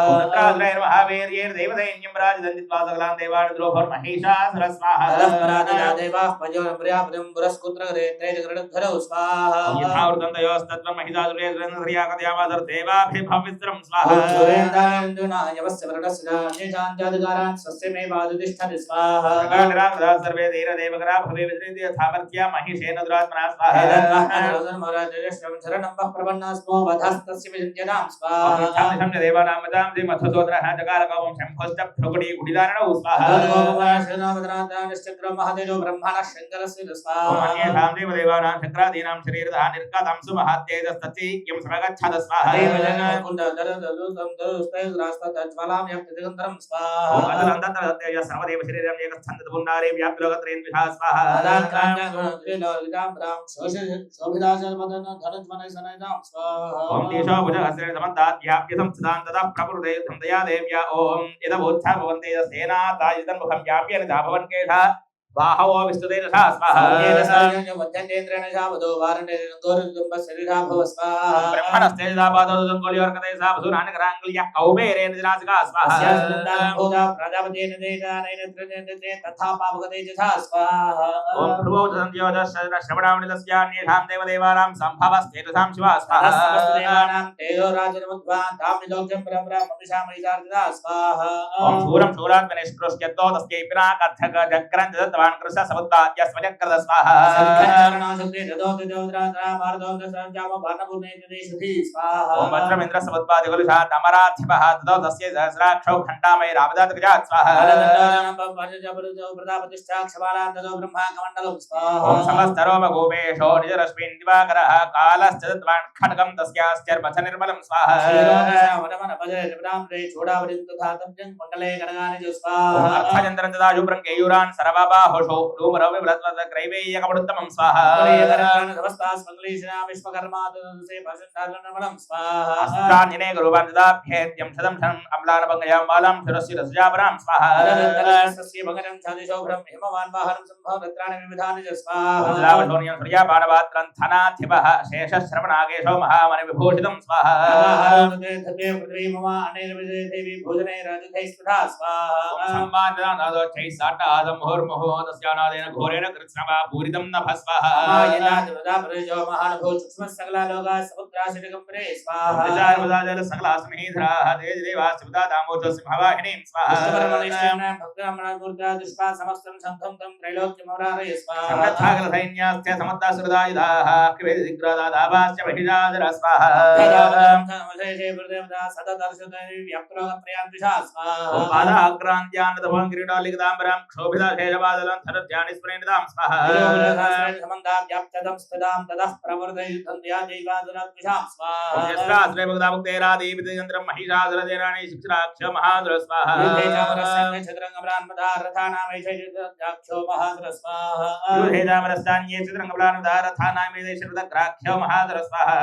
ఓం మహావీర్యేర్ దేవదైన్యం రాజదందిత్వా సకలాం దేవాన్ ద్రోహర్ మహేషాసుర స్వాహా ఓం యథావృతం తయోస్తత్వం మహిషాసురే సురేంద్రియా కథయామాదర్ దేవాభిభవిస్రం స్వాహా సర్వే ధీర దేవకరా భవే విద్రియ సామర్థ్య మహిషేన దురాత్మనా స్వాహా ఓం దేవానాం మదాం శ్రీ మధుసూదనః జగారకవం శంభోష్ట భృగుడి గుడిదారణౌ స్వాహా ఓం అన్యేషాం దేవదేవానాం శక్రాదీనాం శరీరదా నిర్గతం సుమహాత్తేజస్తత్సీక్యం సమగచ్చద స్వాహా ఓం అదంతరతేజ సర్వదేవ శరీరం ఏకస్థందత పుండారే వ్యాప్తిలోకత్రేన్ విషా స్వాహా ఓం దేశో భుజహస్రేణ సమస్తాత్ వ్యాప్య సంస్థాన్ తదా ప్రకృతే ధృతయా దేవ్యా ఓం యదవోత్థా భవంతే సేనా తాజిదం ముఖం వ్యాప్య నిధా భవన్ కేశ బాహవో విస్తుతే దశా స్వాహా బ్రహ్మణస్తేజాపాదోదం కొలియోర్కతే సావసురానికరాంగుల్య కౌబేరేణ దినాసికా స్వాహా ఓం భృవో సంధ్యోజ శ్రవణావనిలస్యాన్యేషాం దేవదేవానాం సంభవస్తేజసాం శివా స్వాహా ఓం శూరం శూరాత్మనే స్పృశ్యతో తస్యై పినాకథక జగ్రం దత్తవాన్ కృష్ణ సముద్రాద్య స్వజగ్రద స్వాహా ఓం వజ్రమింద్ర సముద్వాదిగులుషా తమరాధిపః తతో తస్య సహస్రాక్షౌ ఖండామయ రామదాత గజాత్ స్వాహా ఓం సమస్తరోమ గోపేషో నిజరశ్మిన్ దివాకరః కాలశ్చత్వాన్ ఖడ్గం తస్యాశ్చర్మథ నిర్మలం స్వాహా ఓం అర్థచంద్రం తదాజుభ్రం కేయూరాన్ సర్వబాహుషో ధూమరవి వ్రతవత గ్రైవేయకమృత్తమం స్వాహా అష్టాన్యనే గురువాన్ దదాభ్యేద్యం శతం శతం అమ్లానభంగయాం బాలాం శిరస్సి రస్యాపరాం స్వాహా ఓం సూర్యాపాణపాత్రం ధనాధిపః శేషశ్రవణాగేశో మహామణి విభూషితం స్వాహా ముహుర్ముహు తస్యానాదేన ఘోరేణ కృత్స్నవా పూరితం నభః స్వాహా ప్రజార్వదాజల సకలాసమహీధరాః దేవాస్తిపదా దామోజస్సింహవాహినీం స్వాహా సన్నద్ధాగల సైన్యాస్య సమత్తాసురదాయుధాః కృవేదిగ్రదాదాభాస్య మహిషాసుర స్వాహా ఓం పాదాగ్రాంత్యాన్నదభం కిరీటాలికదాంబరం క్షోభితా శేషపాదలం ధనుర్ధ్యాని స్ఫురేణితాం స్వాహా యస్రాశ్రయముక్తాముక్తేరాదీపితంత్రం మహిషాసురదేరాణి శిక్షరాక్ష మహాసుర స్వాహా యూధేదామరస్థాన్యే చిత్రంగప్రాణదారథానామేదే శరదగ్రాక్ష మహాసుర స్వాహా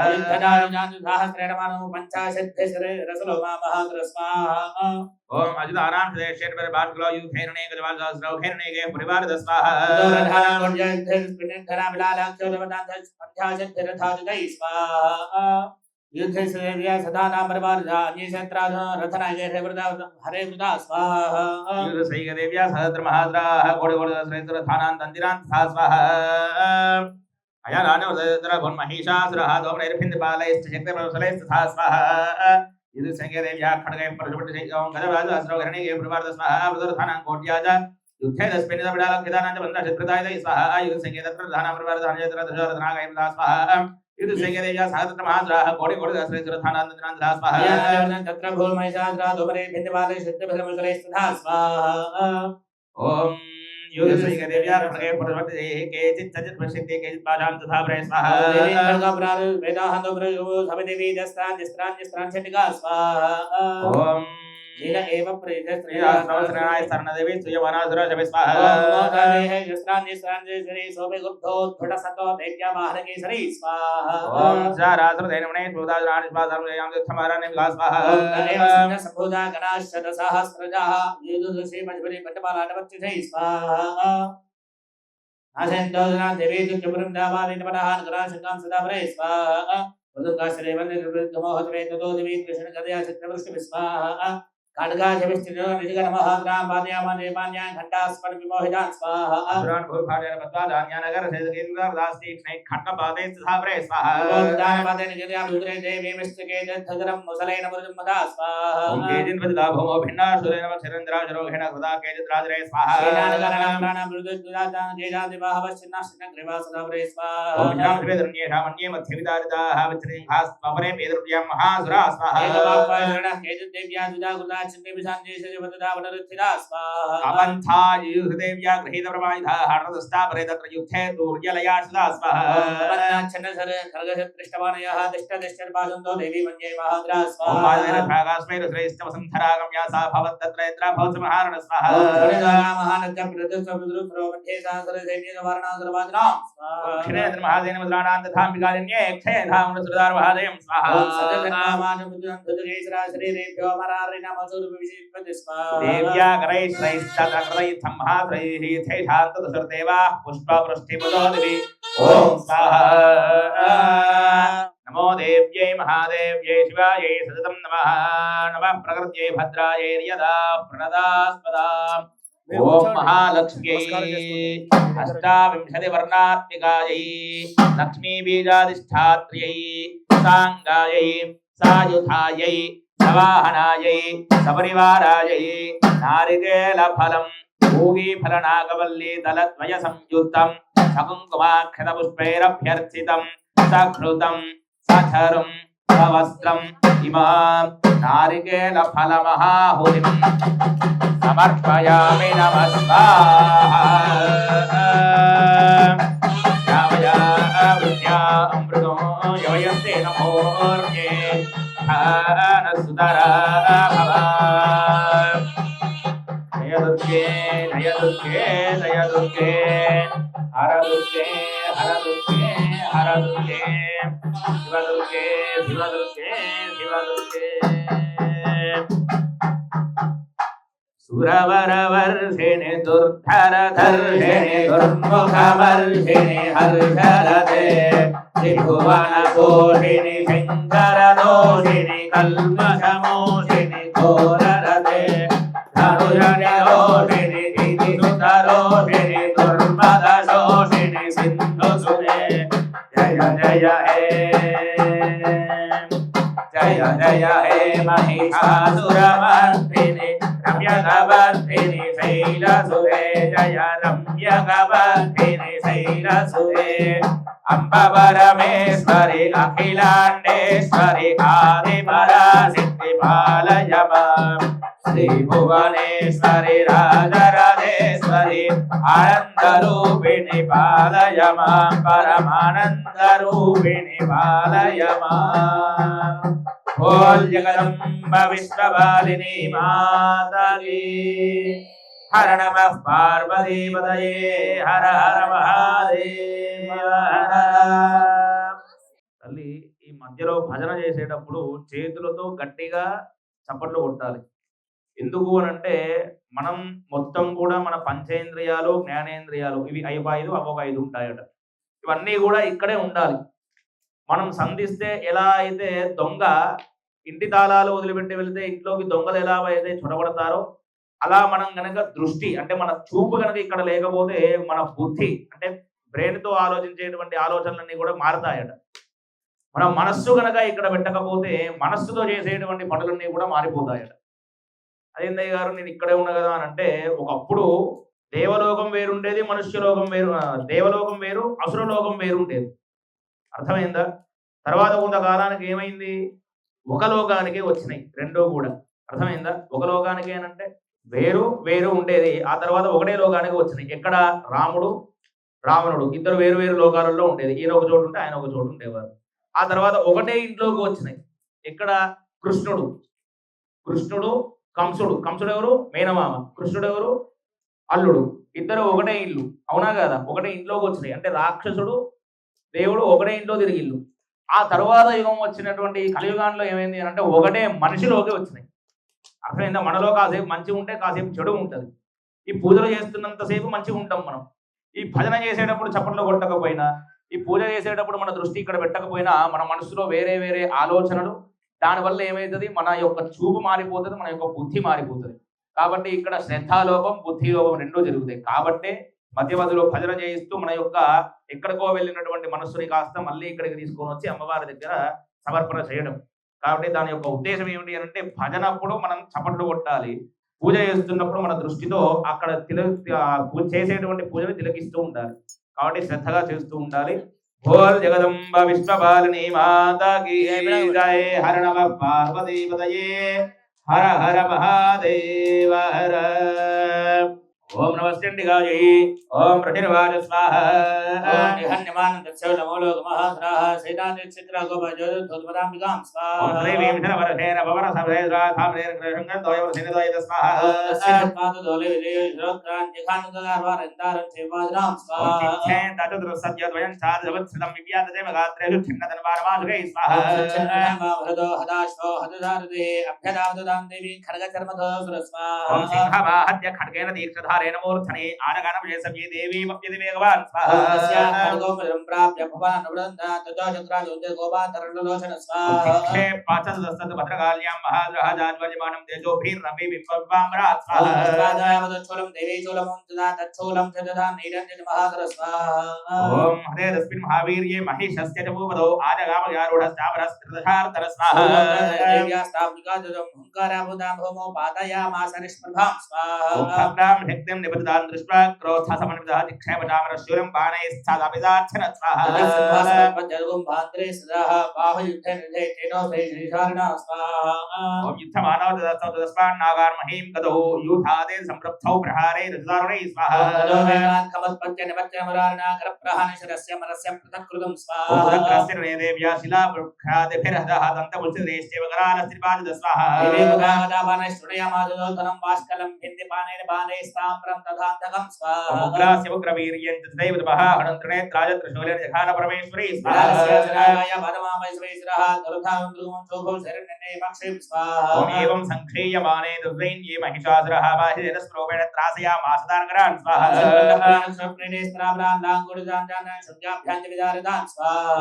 ఓం అజితానాం హృదయశేర్పర బాష్కలో యూథేరణే గజవాల్సహస్రౌఖేరణేగే పురివారద స్వాహా యూధసైగదేవ్యా సహస్ర మహాద్రాః కోడి కోడి సహస్రేశ్వరథానాం తందిరాంత స్వాహా అయానాన ఉదయతరభున్ మహిషాసురః దోమనైర్భిందపాలైశ్చ శక్తిప్రవసలైస్తథా స్వాహా ఇది సంకేదేవ్యా ఖడ్గై పరశుపటి శైకం గజవాజ అస్రౌఘరణీగే పురివారద స్వాహా వృధరథానాం కోట్యాజ యుద్ధే దస్మినిద విడాలఖిదానాంచ బంధ శత్రుదాయదై స్వాహా యుద్ధ సంకేతత్రధానాం పురివారదహాన్యతరధజరధనాగై స్వాహా యుద్ధ సంకేదేవ్యా సహస్ర మహాద్రాః కోడి కోడి సహస్రేశ్వరథానాం తందిరాంత స్వాహా ఓం యూధసైగదేవ్యా ఖడ్గై పరశుపటి కేచిత్ సచిత్ ప్రసిద్ధి కేచిత్ పాశాం తథా ప్రయ స్వాహా ఓం नील एव प्रेत श्रीरास्त्रवस्त्रनाय शरणदेवी स्तूयमानासुरशवे स्वाहा ओम सारासुरदेवने शोधाजनानि स्वाधर्मयां तीर्थमाराणि विलास स्वाहा संभूता गणाशतसहस्रजाः युधुषे मजबरी पट्टमालाटवच्चै स्वाहा आसेन्दोदना देवी तुच्चवृन्दावादिनपदाः नगराशकां सदा परे स्वाहा वदुकाश्रेवन्निर्वृद्धमोहत्वे ततो देवी कृष्णकदया चित्रवृष्टि स्वाहा खड्गाशविष्टिनो निजगणमहाग्रां पादयामानेमान्यां घण्टास्पद विमोहितान् स्वाहा असुरान् भूभार्यन् बद्धान्यानगर सेदकेन्द्रदास्ति स्नै खड्गपादे स्थावरे स्वाहा दानपादे निजयां रुद्रे देवी मिष्टके दद्धगरं मुसलेन मुरुमदा स्वाहा ओम केजिन वदलाभो भिन्ना सुरेन वक्षरन्द्राजरोघेन कृता केजिद्राजरे स्वाहा सेनानगराणां प्राणां मृदुद्राजां जेजादिवाहवश्चिन्नाश्चिन्नग्रीवा सदावरे स्वाहा ओम ज्ञान वेदन्येषामन्ये मध्यविदारिताः विच्छिन्नास्त्वपरे पेदरुद्यां महासुरा स्वाहा एकवाक्पायणः केजिद्देव्या दुदागुदा चिन्ते विशान्तेषु वददा वनरुत्थिदा स्वाहा अपन्था युधदेव्या गृहीत प्रमाणिता हरदस्तापरे तत्र युद्धे दुर्यलया सदा स्वाहा अपन्नाच्छन्नसर खड्गशत्रिष्टवानयः दिष्टदिष्टर्पासन्तो देवी मन्ये महाद्रा ओम स्वाहा पादेन भागास्मेर श्रेष्ठवसंधरागम्या सा भवत्तत्र यत्र भवत् महारण स्वाहा महानद्य प्रदुस्वरुद्रो मध्ये सहस्रसैन्यवर्णासुरवादिनां स्वाहा क्षिणेन्द्र महादेन मुद्राणां तथाम्बिकालिन्ये क्षयधाम सुरदार महादेयं स्वाहा शरीरेभ्यो मरारिणामसुरविषीत्वति स्वाहा देव्या करैश्रैश्चक्रैथं महात्रैः थैशान्तदशरदेवाः पुष्पवृष्टिमुदोदिवि ॐ स्वाहा नमो देव्यै महादेव्यै शिवायै सततं नमः नमः प्रकृत्यै भद्रायै यदा प्रणदास्पदा ओम महालक्ष्म्यै अष्टाविंशतिवर्णात्मिकायै लक्ष्मीबीजाधिष्ठात्र्यै साङ्गायै सायुधायै सवाहनायै सपरिवारायै नारिकेलफलं पूगीफलनागवल्ली दलद्वय संयुक्तं सकुङ्कुमाक्षतपुष्पैरभ्यर्चितं सकृतं सचरुं सवस्त्रम् इमां नारिकेलफलमहाहुतिं समर्पयामि नमः स्वाहा यावया वृद्ध्या अमृतो यवयस्ते नमोर्ये सुतरा भव जय दुर्गे जय दुर्गे जय दुर्गे हर दुर्गे हर दुर्गे हर दुर्गे शिव दुर्गे शिव दुर्गे शिव दुर्गे सुरवरवर्षिणि दुर्धरधर्षिणि दुर्मुखवर्षिणि हर्षरते त्रिभुवनपोषिणि शङ्करदोषिणि कल्मषमोषिणि घोररते धनुषनिरोषिणि दितिसुतरोषिणि दुर्मदशोषिणि सिन्धुसुते जय जय हे जय जय हे महिषासुरमर्दिनि रम्यकवर्धिनि शैलसुरे जय रम्यकवर्धिनि शैलसुरे अम्ब परमेश्वरि अखिलाण्डेश्वरि आदिपराशक्ति पालय मां श्रीभुवनेश्वरि राजराजेश्वरि आनन्दरूपिणि पालय मां परमानन्दरूपिणि पालय मां बोल जगदम्ब विश्वपालिनी माता की हर नमः पार्वती पतये हर हर महादेव తల్లి ఈ మధ్యలో భజన చేసేటప్పుడు చేతులతో గట్టిగా చప్పట్లు కొట్టాలి. ఎందుకు అనంటే మనం మొత్తం కూడా మన పంచేంద్రియాలు జ్ఞానేంద్రియాలు ఇవి 5 అవొక 5 ఉంటాయట. ఇవన్నీ కూడా ఇక్కడే ఉండాలి. మనం సంధిస్తే ఎలా అయితే దొంగ ఇంటి తాళాలు వదిలిపెట్టి వెళ్తే ఇంట్లోకి దొంగలు ఎలా అయితే చొరబడతారో అలా మనం గనక దృష్టి అంటే మన చూపు గనక ఇక్కడ లేకపోతే మన బుద్ధి అంటే బ్రెయిన్ తో ఆలోచించేటువంటి ఆలోచనలన్నీ కూడా మారతాయట. మన మనస్సు గనక ఇక్కడ పెట్టకపోతే మనస్సుతో చేసేటువంటి పనులన్నీ కూడా మారిపోతాయట. అదేందయ్య గారు నేను ఇక్కడే ఉన్నా కదా అని అంటే ఒకప్పుడు దేవలోకం వేరుండేది, మనుష్యలోకం వేరు, దేవలోకం వేరు, అసురలోకం వేరుండేది. అర్థమైందా? తర్వాత కొంతకాలానికి ఏమైంది, ఒక లోకానికి వచ్చినాయి రెండో కూడా. అర్థమైందా? ఒక లోకానికి అంటే వేరు వేరు ఉండేది, ఆ తర్వాత ఒకటే లోకానికి వచ్చినాయి. ఎక్కడ? రాముడు రావణుడు ఇద్దరు వేరు వేరు లోకాలలో ఉండేది. ఈయన ఒక చోటు ఉంటే ఆయన ఒక చోటు ఉండేవారు. ఆ తర్వాత ఒకటే ఇంట్లోకి వచ్చినాయి. ఎక్కడ? కృష్ణుడు కంసుడు ఎవరు? మేనమామ. కృష్ణుడు ఎవరు? అల్లుడు. ఇద్దరు ఒకటే ఇల్లు, అవునా కదా? ఒకటే ఇంట్లోకి వచ్చినాయి. అంటే రాక్షసుడు దేవుడు ఒకటే ఇంట్లో తిరిగిల్లు. ఆ తరువాత యుగం వచ్చినటువంటి కలియుగాంలో ఏమైంది అంటే ఒకటే మనిషిలోకి వచ్చినాయి. అర్థమైందా? మనలో కాసేపు మంచి ఉంటే కాసేపు చెడు ఉంటుంది. ఈ పూజలు చేస్తున్నంతసేపు మంచిగా ఉంటాం మనం. ఈ భజన చేసేటప్పుడు చప్పట్లు కొట్టకపోయినా, ఈ పూజ చేసేటప్పుడు మన దృష్టి ఇక్కడ పెట్టకపోయినా మన మనసులో వేరే వేరే ఆలోచనలు, దానివల్ల ఏమవుతుంది? మన యొక్క చూపు మారిపోతుంది, మన యొక్క బుద్ధి మారిపోతుంది. కాబట్టి ఇక్కడ శ్రద్ధాలోపం, బుద్ధి లోపం రెండూ జరుగుతాయి. కాబట్టి మధ్య మధ్యలో భజన చేయిస్తూ మన యొక్క ఎక్కడికో వెళ్ళినటువంటి మనస్సుని కాస్త మళ్ళీ ఇక్కడికి తీసుకొని వచ్చి అమ్మవారి దగ్గర సమర్పణ చేయడం. కాబట్టి దాని యొక్క ఉద్దేశం ఏమిటి అంటే భజనప్పుడు మనం చప్పట్లు కొట్టాలి, పూజ చేస్తున్నప్పుడు మన దృష్టితో అక్కడ చేసేటువంటి పూజని తిలకిస్తూ ఉండాలి. కాబట్టి శ్రద్ధగా చేస్తూ ఉండాలి. బోల్ జగదంబ విశ్వపాలిని మాతాకి జై. హర నమః పార్వతీపతయే హర హర మహాదేవ హర. ఓం నమస్యండిగాయై. ఓం ప్రతిర్వాజ స్వాహ. ఓం నిహన్యమానందస్య నమోలోక మహాస్రాహ సైతాన్యక్షిత్ర గోపజోధోద్భదాంబికాం స్వాహ. ఓం శ్రీవేంద్ర వరసేన భవన సభేద్రా ధామరేన కృష్ణం దోయవరసేన దోయద స్వాహ. తస్యత్పాద దోలే విజయ శ్రోత్రాన్ జిఘానుదార్వారందారం చేవాద్రాం స్వాహ. ఓం చిచ్ఛేన తతుద్ర సత్యద్వయం చాదవత్సదం వివ్యాదజేమ గాత్రేషు చిన్నదన్వారమాసుగై స్వాహ. భరదో హదాశ్వో హదధారదే అభ్యదావదాం దేవి ఖడ్గచర్మధో స్వాహ. ఓం సింహవాహద్య ఖడ్గేన దీక్షధారేణ మూర్ధనే ఆనగానం చేసవ్యే దేవీ మప్యది వేగవాన్ స్వాహ. ఖడ్గోపరం ప్రాప్య భవానవృంద తతో చక్రాజోంజ గోపాతరణలోచన స్వాహ. చిక్షే పాచదస్తత భద్రకాళ్యాం మహాద్రహజాజ్వల్యమానం తేజోభిర్రవి బింబవాంబరా స్వాహ. స్వాదావదచ్చూలం దేవీ చూలమం తదా తచ్చూలం చదదా నీరంజన మహాకర స్వాహ. ఓం హదే తస్మిన్ మహావీర్యే మహిషస్య చమూపదో ఆజగామయారూఢశ్చావరస్త్రధార్తర స్వాహ. దేవ్యాస్తాబ్దికాజం హుంకారాబుదాం భౌమో పాదయామాసరిష్ప్రభాం స్వాహ. ఓం భక్తాం శక్తిం నిబద్ధతాం దృష్ట్వా క్రోధసమన్వితః చిక్షేపచామరశూలం బాణైశ్చాదపిదార్చన స్వాహ. జగం భాద్రే సదా బాహుయుద్ధ నిర్ధే తేనో శ్రీశారణ స్వాహ. ఓం యుద్ధమానవదస్తస్మాన్ నాగార్మహీం గదో యూథాదే సంప్రప్తౌ ప్రహారే రజదారుణై స్వాహ. కమత్పత్య నిపత్య మరాణాకర ప్రహానశరస్య మనస్య పృథక్కృతం స్వాహ. ఓం ఉదగ్రస్య దేవ్యా శిలా వృక్షాదిభిరహదః దంతముల్సిదేశ్చేవ గరాలస్త్రిపాదిద స్వాహ. ృణయమాదోధనం భాస్కలం భింది పానైన పానైస్తాంప్రం తథాంతకం స్వాహ. ఓం ఉగ్రాస్య ఉగ్రవీర్యం తథైవ తపః అనంతనేత్రాయ త్రిశూలేన జఘాన పరమేశ్వరీ స్వాహ. ఓం ఏవం సంక్షేయమానే దుర్దైన్యే మహిషాసురః బాహిరేణ స్ప్రోపేణ త్రాసయామాసదానగరాన్ స్వాహ.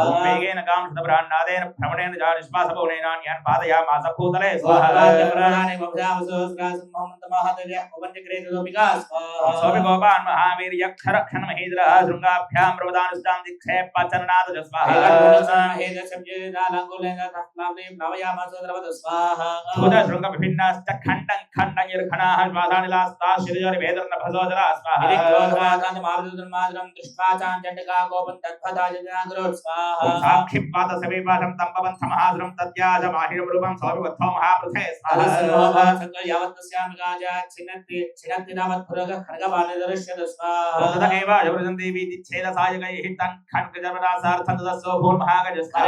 ఓం వేగేన కాంక్షతప్రాణాదేన భ్రమణేన జానిశ్వాసపౌనేనాన్యాన్ పాదయామాస భూతలే స్వాహ. ఓం సోమి గోపాన్ మహావీర్యక్షరక్షణ మహేంద్రః శృంగాభ్యాం ప్రవదానుష్టాం దిక్షేపచననాద స్వాహ. భూత శృంగ విభిన్నాశ్చ ఖండం ఖండనిర్ఖణాః శ్వాసానిలాస్తా శిరజోని వేదర్న భసోజలా స్వాహ. ఓం సాక్షిపాత సమీపాశం తంపవం సమహాసురం తద్యాజ మాహిరం రూపం సోమి వత్థో మహాపృథే స్వాహ. ఓం తదేవ జవృజం దేవీ దిచ్ఛేద సాయకైః తం ఖడ్గజర్వనాసార్థం తదస్సో భూర్మహాగజ స్వాహ.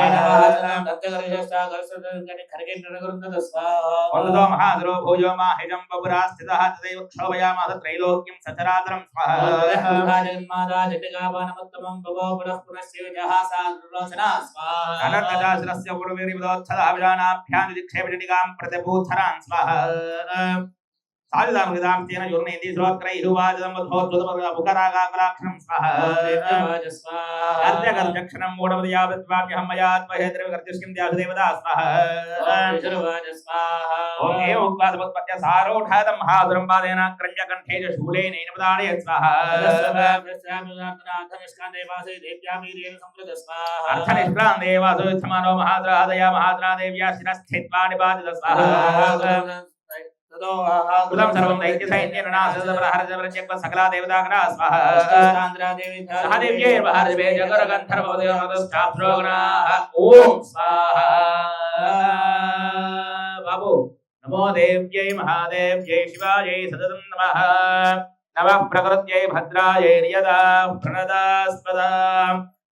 ఓం తదో మహాసురో భూయో మాహిజం బపురాస్థితః తదైవ క్షోభయామాస త్రైలోక్యం సచరాచరం స్వాహ. అనంతదాశరస్య పూర్వీర్విదోత్సదాభిజానాభ్యాం దిక్షేపజనికాం ప్రతిభూధరాన్ స్వాహ. సాయుధామృతాం తేన యుర్ణేతి శ్రోత్రైరువాజమధ్వోద్భుతముఖరాగాకరాక్షరం స్వాహ. గర్జగర్జక్షణం మూఢమదయావద్వామ్యహం మయాత్మహేద్రవిగర్జస్కిం ధ్యాసుదేవతా స్వాహ. ఓం ఏవ ఉక్వాసముత్పత్య సారోఢాతం మహాసురం పాదేన క్రంజకంఠేజ శూలేనైన పదాడయ స్వాహ. అర్థనిష్క్రాంతే వాసుమానో మహాద్రాదయ మహాద్రాదేవ్యా శిరస్థిత్వా నిపాతిత స్వాహ. కులం సర్వం దైత్య సైన్యేన నాసదప్రహరజవరజ్ఞ సకలా దేవతాగ్రా స్వాహ. సహదేవ్యై మహాదేవే జగరగంధర్వదేవతశ్చాప్రోగణాః ఓం స్వాహ. బాబు నమో దేవ్యై మహాదేవ్యై శివాయై సతతం నమః. నమః ప్రకృత్యై భద్రాయై నియదా ప్రణదాస్పదా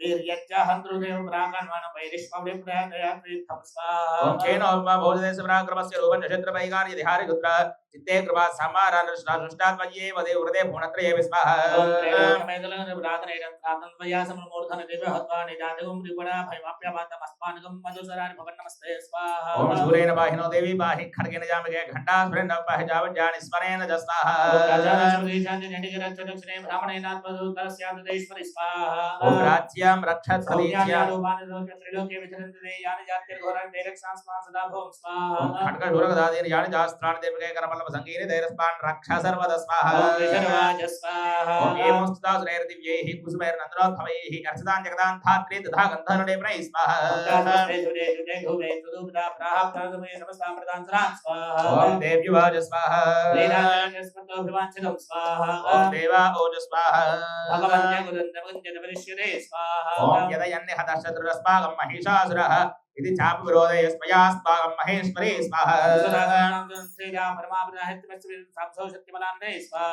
वीर्यच्च हन्तृदेव प्राकण्वान वैरिष्मवृ प्रयात्रयत्थं स्वाहा ओम चेनोपमा भोजदेश पराक्रमस्य रूपं नक्षत्र वैगार्य धिहारि रुद्र चित्ते कृपा समारा नष्टात्मये वदे वृदे पूर्णत्रये विस्मः ओम त्रैलोक्यमैदलं प्रातनैरं प्रातन्वयासमूर्धन दिव्य हत्वा निदातगं त्रिगुणा भयमाप्यवातम् अस्मानगं मधुसरारि भवन्नमस्ते स्वाहा ओम शूरेण बाहिनो देवी बाहि खड्गेन जामगे घण्टा स्फुरन् पाहिजावज्ञानि स्मरेण जस्ताः ओम राजानश्वरीशान्ति नटिगिरच्चदक्षिणे ब्राह्मणेनात्मदूतस्यान्तेश्वरि स्वाहा ओम राज्यं रक्षत्सलीच्य सौम्यान्यारूपाणि त्रिलोके विचरन्ति ते यानि जात्यर्घोराणि तैरक्षांस्मान् सदा भों स्वाहा ओम खड्गशूरगदादीनि यानि जास्त्राणि देवगे करपल्लव संगीनि तैरस्मान् रक्ष सर्वदा स्वाहा ओम विशर्वाज स्वाहा ओम एवंस्ता सुरैर्दिव्यैः कुसुमैर्नन्दनोत्थवैः अर्चितां जगदां धात्रे तथा गन्धर्वलेपनैः स्वाहा ओम देव्युवाच स्वाहा ओम देवा ओज स्वाहा ओम यदयन्नि हतशत्रुरस्माकं महिषासुरः इति चाप विरोधयस्मयास्माकं महेश्वरी स्वाहा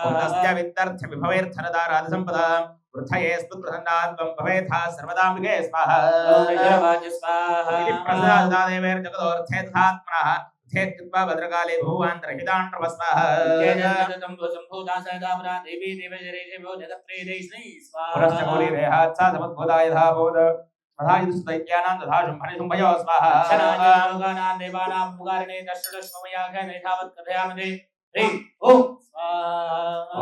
ओम तस्य वित्तर्थ विभवैर्धनदाराध सम्पदा वृथये स्तुप्रसन्नात्मं भवेथा सर्वदाम्बिके स्वाहा इति प्रसादादेवैर्जगदोऽर्थे तथात्मनः कृत्वा भद्रकाले भुवान्तरहिताण्ड्रवस्वाः पुनश्च कोटिरेहात्सा समद्भूता यथा बोध तथा युस्तैक्यानां तथा शुम्भनि शुम्भयो स्वाहा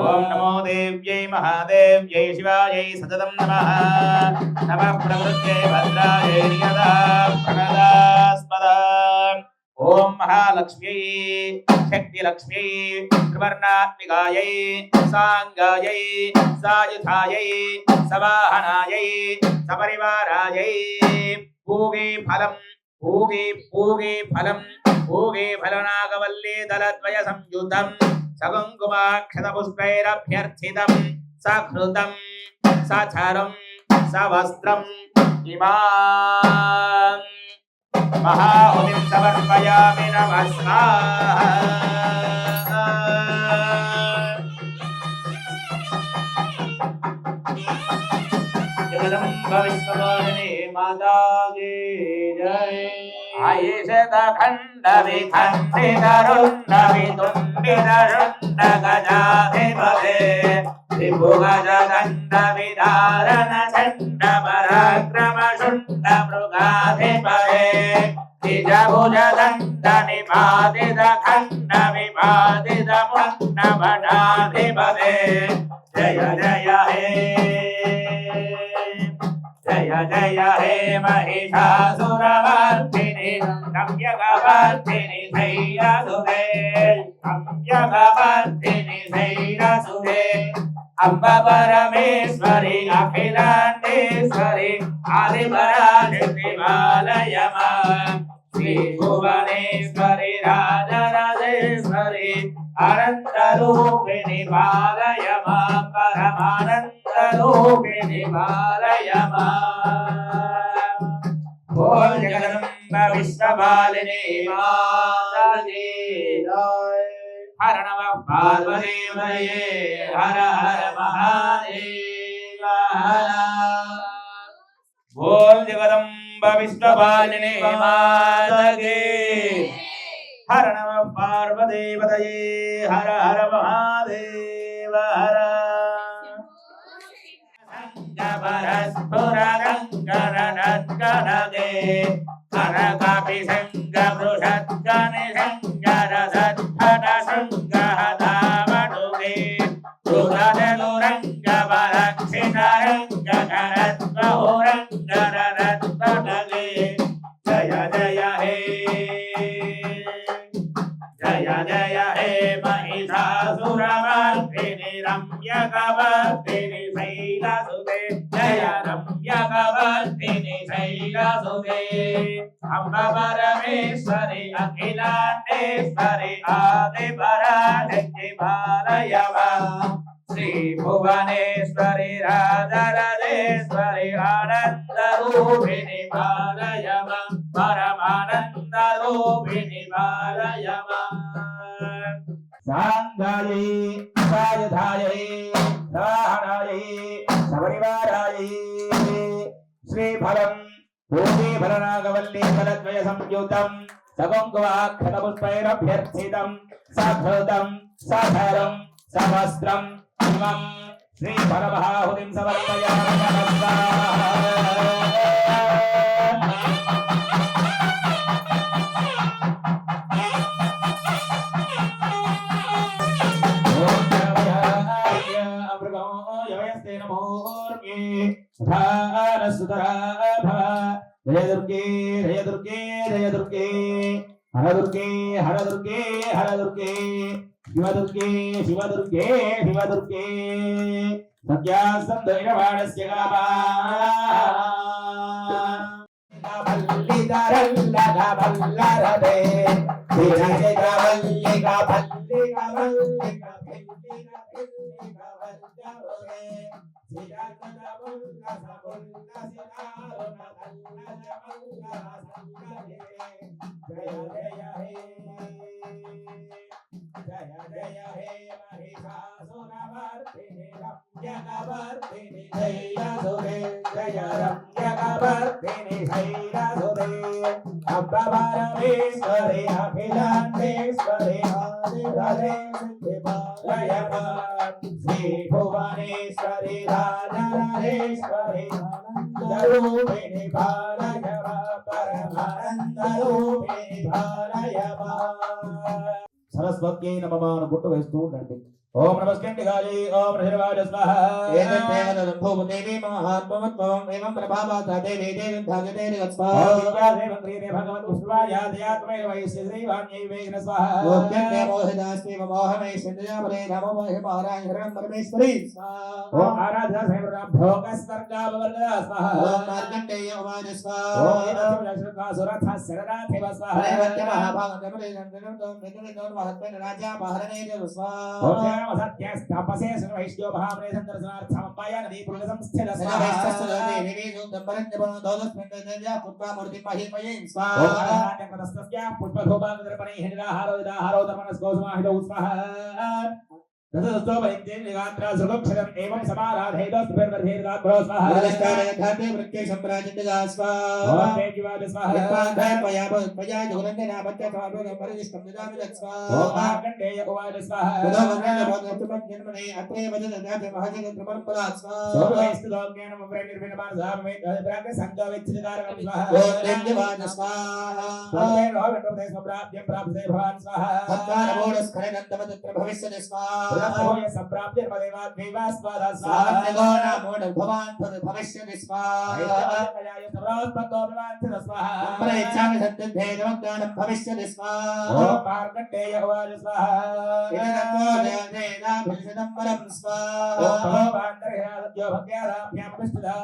ओम नमो देव्यै महादेव्यै शिवायै सततं नमः नमः प्रकृत्यै भद्रायै नियता प्रणदास्पदा ओम महालक्ष्म्यै शक्तिलक्ष्म्यै त्रिवर्णात्मिकायै सांगायै सायुधायै सवाहनायै सपरिवारायै पूगे फलं पूगे फलनागवल्ली दलद्वय संयुतं सकुङ्कुमाक्षतपुष्पैरभ्यर्थितं सघृतं सचरं सवस्त्रम् इमां महाहुतिं समर्पयामि नमः स्वाहा जगदम्ब विश्ववाहिनी माता की जय आयेशतखण्ड विखण्डितरुण्ड वितुण्डितरुण्ड गजाधिपते त्रिभुगजदण्ड विदारण चण्ड पराक्रम शुण्ड मृगाधिपते द्विजभुजदण्ड निपातित खण्ड विपातित मुण्ड भटाधिपते जय जय हे जय जय हे महिषासुरवर्धिनि काम्यकवर्धिनि धैर्यसुते काम्यकवर्धिनि धैर्यसुते अम्ब परमेश्वरि अखिलाण्डेश्वरि आदिपराशक्ति बालय मां श्रीभुवनेश्वरि राजराजेश्वरि अनन्तरूपिणि बालय मां परमानन्दरूपिणि बालय माम् ओम जगदम्ब विश्वपालिनी माता की जय हर नमः पार्वतीपतये हर हर महादेव हर ओम जगदम्ब विश्वपालिनी माता की हर नमः पार्वतीपतये हर हर महादेव हर गणगे कनकापि संग बृहद्गणे संगरसद्भट शृङ्गहदावडुगे रुदनुरङ्ग बलक्षितरङ्ग करद्बहुरङ्गररद्भटगे जय जय हे जय जय हे महिषासुरमर्दिनि रम्यकवर्दिनि शैलसुते जय रम्यकवर्दिनि शैलसुते अम्ब परमेश्वरि अखिलाण्डेश्वरि आदिपराशक्ति बालय मां श्रीभुवनेश्वरि राजराजेश्वरि आनन्दरूपिणि बालय मां परमानन्दरूपिणि बालय मां सांगायै सायुधायै साहनायै सपरिवारायै श्रीफलं भूमिफलनागवल्ली फलद्वय संयुतं सकुङ्कुमाक्षतपुष्पैरभ्यर्थितं सघृतं सधरं समस्त्रम् इमं श्रीफलमहाहुतिं समर्पयामि जय दुर्गे जय दुर्गे जय दुर्गे हर दुर्गे हर दुर्गे हर दुर्गे शिव दुर्गे शिव दुर्गे शिव दुर्गे सत्यासंधैरवाणस्य गावा बल्लिदरल्लगा बल्लरदे विरजगा बल्लिगा बल्लिगा बल्लिगा बल्लिगा बल्लिगा वल्लरदे सिराजना बुल्ला बुल्ला सिरारना दल्ला जमल्ला सल्लदे जय जय हे महिषासुरमर्दिनि रम्यकवर्दिनि शैलसुते जय रम्यकवर्दिनि शैलसुते अम्बपरमेश्वरि अखिलाण्डेश्वरि आदिवरे सिद्धिपालयमान् श्रीभुवनेश्वरि राजराजेश्वरि आनन्दरूपिणि पालयमान् परमानन्दरूपिणि पालयमान् सरस्वत्यै नमः पुट्टु वेस्तू ఉండండి ఓం నమస్కండిగాళి ఓం నమః స్వాహ ఏతేన దేవి మహాత్మవత్వం ఏవం ప్రభావాత దేవి దేవి ధాగదేవి స్వాహ ఓం విద్యాదేవం క్రీడే భగవత్ పుష్పాయ దయాత్మే వైశ్య శ్రీవాణ్యై వేగన స్వాహ ఓం జ్ఞే మోహదాస్మి మోహమై సిద్ధయామరే నమో మహి మహారాయ హరం పరమేశ్వరి స్వాహ ఓం ఆరాధన సేవన భోగస్వర్గావర్గ స్వాహ ఓం మార్కండేయ ఉమాయ స్వాహ ఓం ఏతస్మిన్ సురథ శరదాథివ స్వాహ హరివత్య మహాభాగం గమనే గంగం మెదులినోన్ మహత్మైన రాజా మహారణేయ స్వాహ ఓం సత్యస్తపసే వైష్ణవ మహాప్రేసం దర్శనార్థం అంబాయ నదీ పురుగ సంస్థిత స్వాహ పుష్పధూపాంగదర్పణై హిందాహారో విదాహారో ధర్మనస్కో సమాహితో స్వాహ ततस्तो परित्येन निगात्रा सुगक्षरम् एवं समाराधयितो सुभिर्वर्धेर्गात्रो स्वाहा नमस्काराय धाते वृत्ते सम्प्राजितगा स्वाहा ओम देवजीवाय स्वाहा यत्पादाय पया जोगनन्दना बच्चा स्वाहा परिष्टं ददामि स्वाहा ओम मार्कण्डेय उवाच स्वाहा उदवरेण भगवतुमं जन्मने अत्रे वदनदाते महाजन प्रमलपरा स्वाहा सोमैस्तुलोक्येन मुप्रेर्निर्विघ्नमानसामेत प्राग्ञ संकविच्छिदकारकं स्वाहा ओम देवजीवाय स्वाहा ओम रोगण्डोदय सम्प्राप्य प्राप्ते भवान् स्वाहा सत्कारमोडस्खलनन्तमत्र भविष्यति स्वाहा भूय संप्राप्य पदेवात् देवास्वादा स्वाहा स्वाहा निगोना मोड भवान् भविष्यति स्वाहा ऐतमजयाय सर्वोत्पत्तो भवान् स्वाहा ब्रह्म इच्छामि सत्यभेदमज्ञानं भविष्यति स्वाहा ओम मार्कण्डेय उवाच स्वाहा इदं देदाभिषदं वरं स्वाहा ओम भगवान् दर्शनाद्यो भक्त्यादाभ्यामभिष्टदा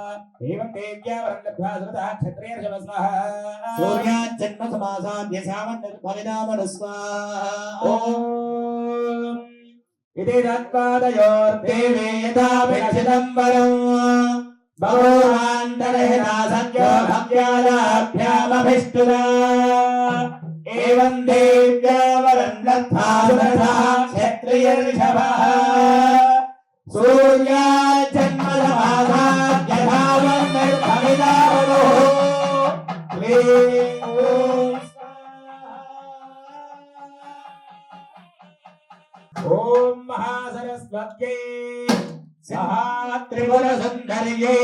एवं देव्या वरं लब्ध्वा सुरतः क्षत्रियर्षभ स्वाहा सूर्यात् जन्म समासाद्य सामन्तर्भविदामनु स्वाहा ओम इति तत्पादयोर्देवे यथाभिषदं वरं भगवान्तर्हिता सत्यो भक्त्यादाभ्यामभिष्टदा एवं देव्या वरं लब्ध्वा सुरतः क्षत्रियर्षभः सूर्यात् जन्म समासाद्य सामन्तर्भविदामनु क्लीं ओम महासरस्वत्यै स्वाहा त्रिपुर सुंदर्ये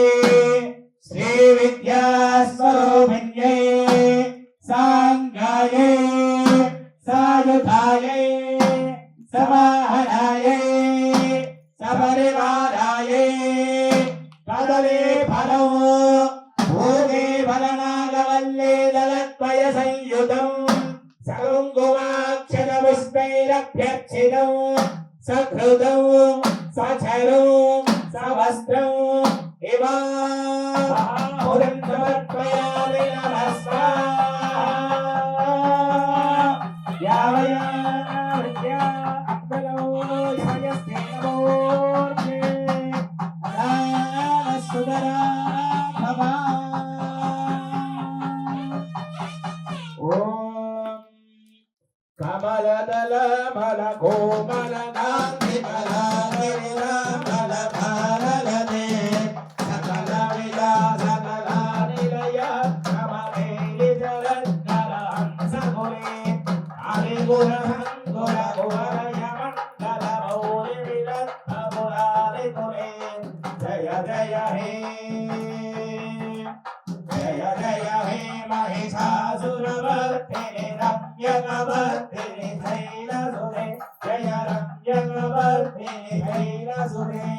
श्री विद्यास्वरूपिण्ये सांगाये सायुधाये समाहनाये सपरिवाराये कदली फलो भोगे फलनागवल्ले दलद्वय संयुतम् सकुङ्कुमाक्षतपुष्पैरभ्यर्चितम् सघृतम् सचरम् सवस्त्रम् इवाहुतिं समर्पयामि नमः स्वाहा यावया विद्या अग्नयो यमयस्ते नमोऽर्थे सुदरा भवा कमलदल मल कोमल गांधी मला गिरिरा मल भारलदे सकल विलास कला रम्यकवर्तिनि शैलसुते जय रम्यकवर्तिनि शैलसुते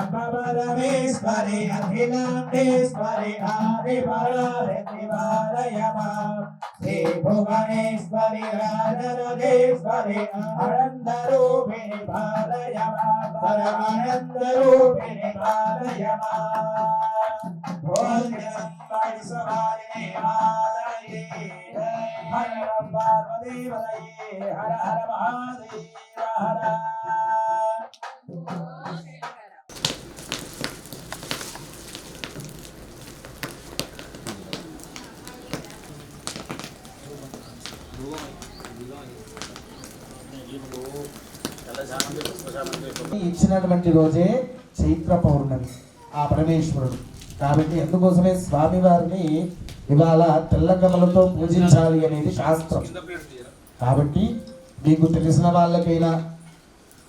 अम्बपरमेश्वरि अखिलाण्डेश्वरि आदिपराशक्तिपालय माम् श्रीभुवनेश्वरि राजराजेश्वरि आनन्दरूपिणि पालय माम् परमानन्दरूपिणि पालय माम् भोजनम्बरिसवारिणे मातये हर नम पार्वती पतये हर हर महादेव हर ఇచ్చినటువంటి రోజే చైత్ర పౌర్ణమి ఆ పరమేశ్వరుడు కాబట్టి అందుకోసమే స్వామి వారిని ఇవాళ తెల్ల కమలతో పూజించాలి అనేది శాస్త్రం. కాబట్టి మీకు తెలిసిన వాళ్ళకైనా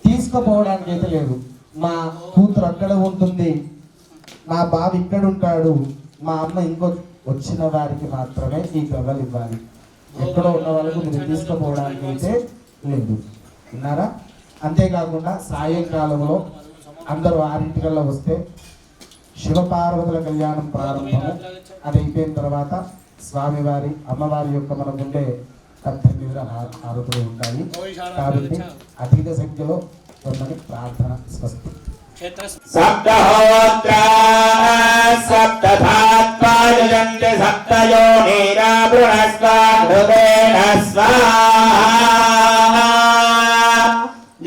తీసుకుపోవడానికి అయితే లేదు. మా కూతురు అక్కడ ఉంటుంది, మా బాబు ఇక్కడ ఉంటాడు, మా అమ్మ ఇంకో వచ్చిన వారికి మాత్రమే ఈ గవ్వలు ఇవ్వాలి. ఎక్కడో ఉన్న వాళ్ళకు మీరు తీసుకుపోవడానికి అయితే లేదు. విన్నారా? అంతేకాకుండా సాయంకాలంలో అందరూ 6 వస్తే శివపార్వతుల కళ్యాణం ప్రారంభము. అది అయిపోయిన తర్వాత స్వామివారి అమ్మవారి యొక్క మన ముందే కర్తవ్య ఆరోపణలు ఉంటాయి. కాబట్టి అధిక సంఖ్యలో తొందరని ప్రార్థన స్వస్తి. सप्तहोत्रा सप्तधात्पायन्ते सप्तयोनिरा बृहस्पतिर्देन स्वाहा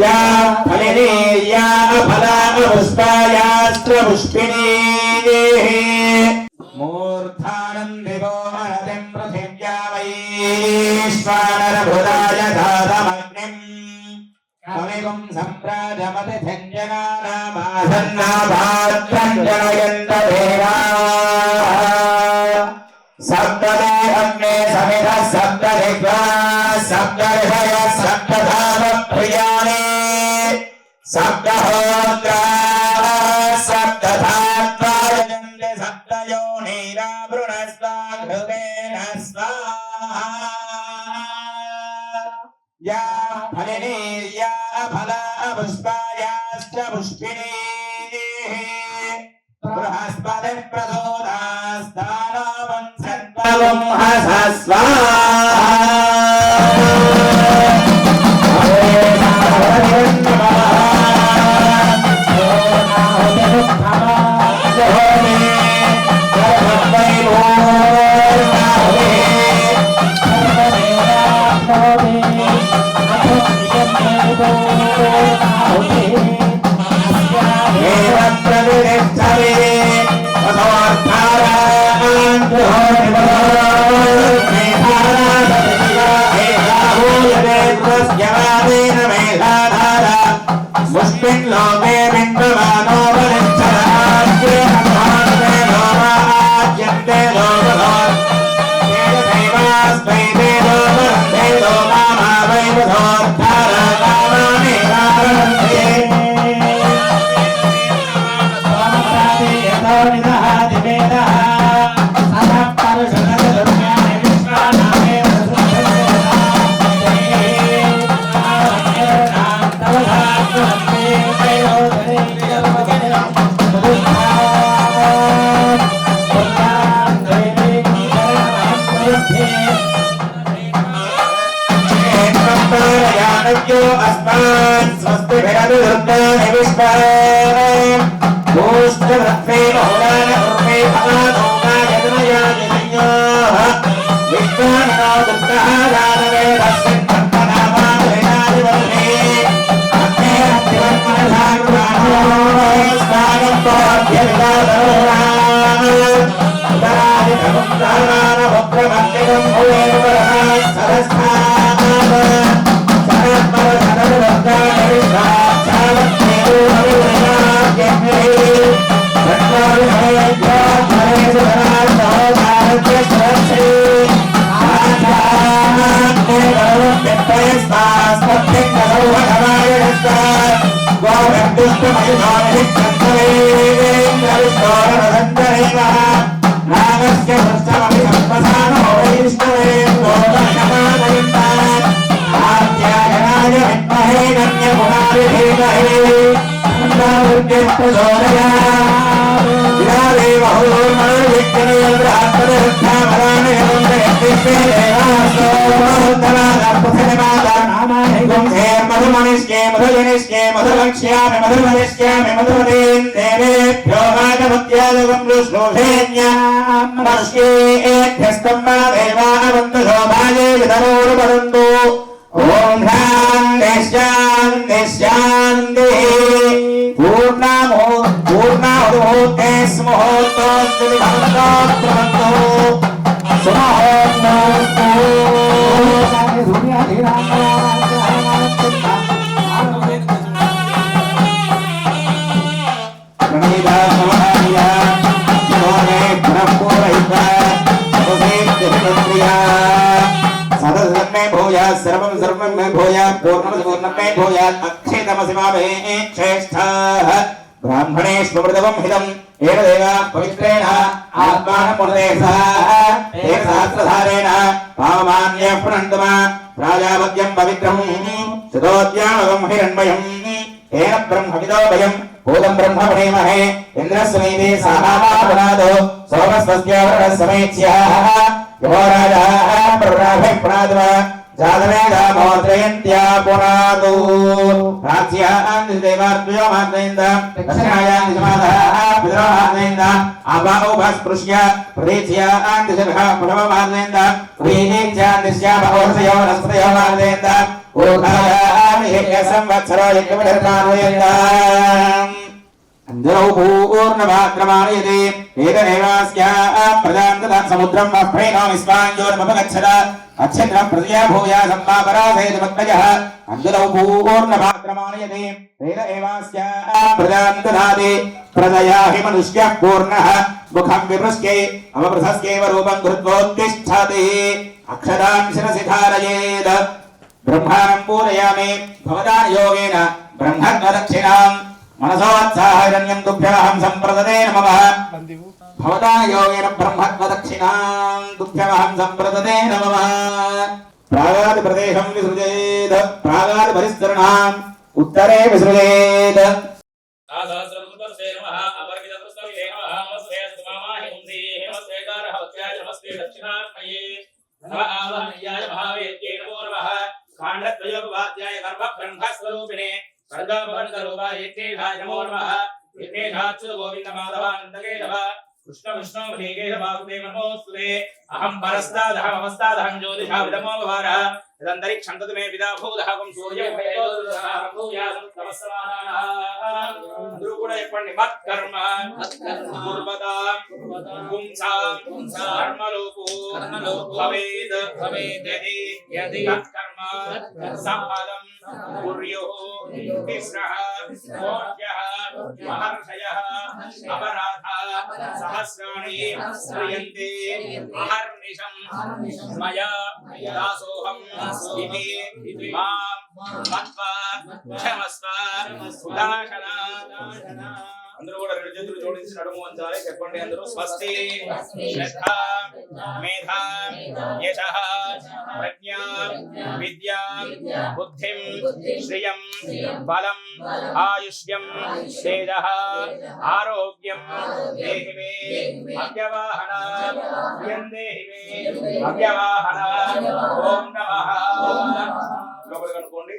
या फलिनी या फला पुष्पायास्त्र पुष्पिनी मूर्धानं दिवो हरतिं पृथिव्या वैश्वानरभुराय धातमग्निम् कविगुं सम्प्राजमति झञ्जनानामासन्नाभात्रं जनयन्त देवाः सप्तदे अग्ने समिधः सप्तदिग्वाः सप्तर्षयः सप्तधामप्रियाणि सप्तहोत्राः सप्तधात्वायजन्ते सप्तयोनिरा बृहस्पतिर्देन स्वाहा या फलिनी या फला पुष्पायाश्च पुष्पिनी बृहस्पतिः प्रचोदयात्स्थानवं सत्त्वं हसस्वा अस्मान् स्वस्ति भिरदुर्गानि विश्वान् भूष्टरत्वे बहुलानि उर्वे भवादोगा यज्ञया यज्ञयोः विश्वानो दुर्गः दानवे तस्मिन् भक्तनामावेनानि वर्णे अग्ने अग्निवर्मणधाग्राणो स्वागं तोऽभ्यविदादोरान् उदरादि भवक्तानानभद्रमन्दिरं भुवेन वरदान् सरस्तान् नामस्य मधुमनिष्के मधुजनिष्के मधुलक्ष्यामि मधुमनिष्क्यामि मधुमदीन् देवेभ्यो मागमत्यादगं श्लोषेऽन्यामस्येभ्यस्तं मा देवावन्तु शोभाये वितरोरुपदन्तु ॐ शान्तिः शान्तिः पूर्णाहुर्मुहूर्ते स्मुहूर्तोऽस्तु भवन्तु सर्वं सर्वं मे भूयात् पूर्णं पूर्णं मे भूयात् अक्षयतमसिमामे श्रेष्ठाः ब्राह्मणेष्वमृतवं हितम् येन देवाः पवित्रेण आत्मानं मुनेसः तेन सहस्रधारेण पावमान्यः प्रणन्तम प्राजापत्यं पवित्रं शतोद्यामवं हिरण्मयं तेन ब्रह्मविदो वयं भूतं ब्रह्म प्रणीमहे इन्द्रस्वनीते साहावापनादो सोमस्वस्य वरणसमेत्स्याः यो राजाः प्रवराभे प्रणादव जातवेदा मोत्रयन्त्या पुनादो राज्यान् देवार्भ्यो मार्दयन्त दक्षिणायान् दिशमादः पितरो मार्दयन्त आपाओपस्पृश्य प्रदेच्यान् दिशभः पुनव मार्दयन्त प्रीच्यान् दिश्यामहोषयो वनस्पतयो मार्दयन्त ऊर्धायान् एकसंवत्सरो यज्ञमधर्मान्वयन्त अंजलौ पूर्णभाद्रमाणयते एतदेवास्याः प्रजां तथा समुद्रं वह्रेणो निस्वाञ्जोर्मपगच्छत अच्छन्द्रं प्रतिया भूया सम्पापराधेत मत्पजः अंजलौ पूर्णभाद्रमाणयते एतदेवास्याः प्रजां ददाति प्रजया हि मनुष्यः पूर्णः मुखं विपृश्ये अवपृथस्यैव रूपं धृत्वोत्तिष्ठति अक्षरां शिरसि धारयेत् ब्रह्माणं पूरयामि भवतां योगेन ब्रह्मत्वदक्षिणाम् मनसोत्साहरण्यं तुभ्यमहं सम्प्रददे नमः भवता योगेन ब्रह्मत्वदक्षिणां तुभ्यमहं सम्प्रददे नमः प्रागादिप्रदेशं विसृजेत् प्रागादिपरिसरणाम् उत्तरे विसृजेत् नमो नमः गोविंद माधवानंदकेशव कृष्ण विष्णु केशवासुदेव नमोस्तुते अहं परस्तादहमस्तादहं ज्योतिषाविदमो भवार यदन्तरिक्षं तत् मे पिता भूतहं सूर्यं అందరూ కూడా చెప్పండి మత్కర్మ పూర్వదా పుంసాం కర్మలోపో భవేద్ యది తత్కర్మ సఫలం కుర్యుః తిస్రః మోక్షః మహర్షయః అపరాధా సహస్రాణి క్రియంతే అహర్నిశం మయా దాసోహం ఇతి మాం మత్వా క్షమస్వ సుదాశన అందరూ కూడా రెండు చేతులు జోడించి నడుము వంచాలి చెప్పండి అందరూ స్వస్తి శ్రద్ధ మేధ యశః ప్రజ్ఞా విద్యా బుద్ధిం శ్రియం బలం ఆయుష్యం తేజః ఆరోగ్యం దేహి మే అవ్యవాహన ప్రియం దేహి మే అవ్యవాహన ఓం నమః లోపలికి అనుకోండి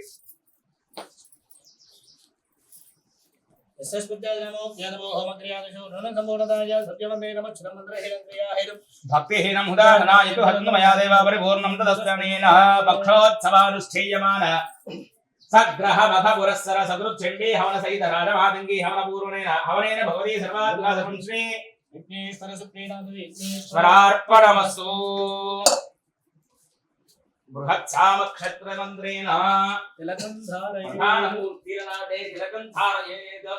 भक्तिहीनं हुदाहनायतु हतन्मया देवा परिपूर्णं तदस्तनेन पक्षोत्सवानुष्ठीयमान सग्रह मख पुरस्सर सदृच्छण्डी हवन सहित राजमातंगी हवन पूर्वनेन हवनेन भगवती सर्वात्मकं श्री विघ्नेश्वर सुप्रीणार्पणमस्तु बृहत्सामक्षत्रमन्त्रेण तिलकं धारयेत्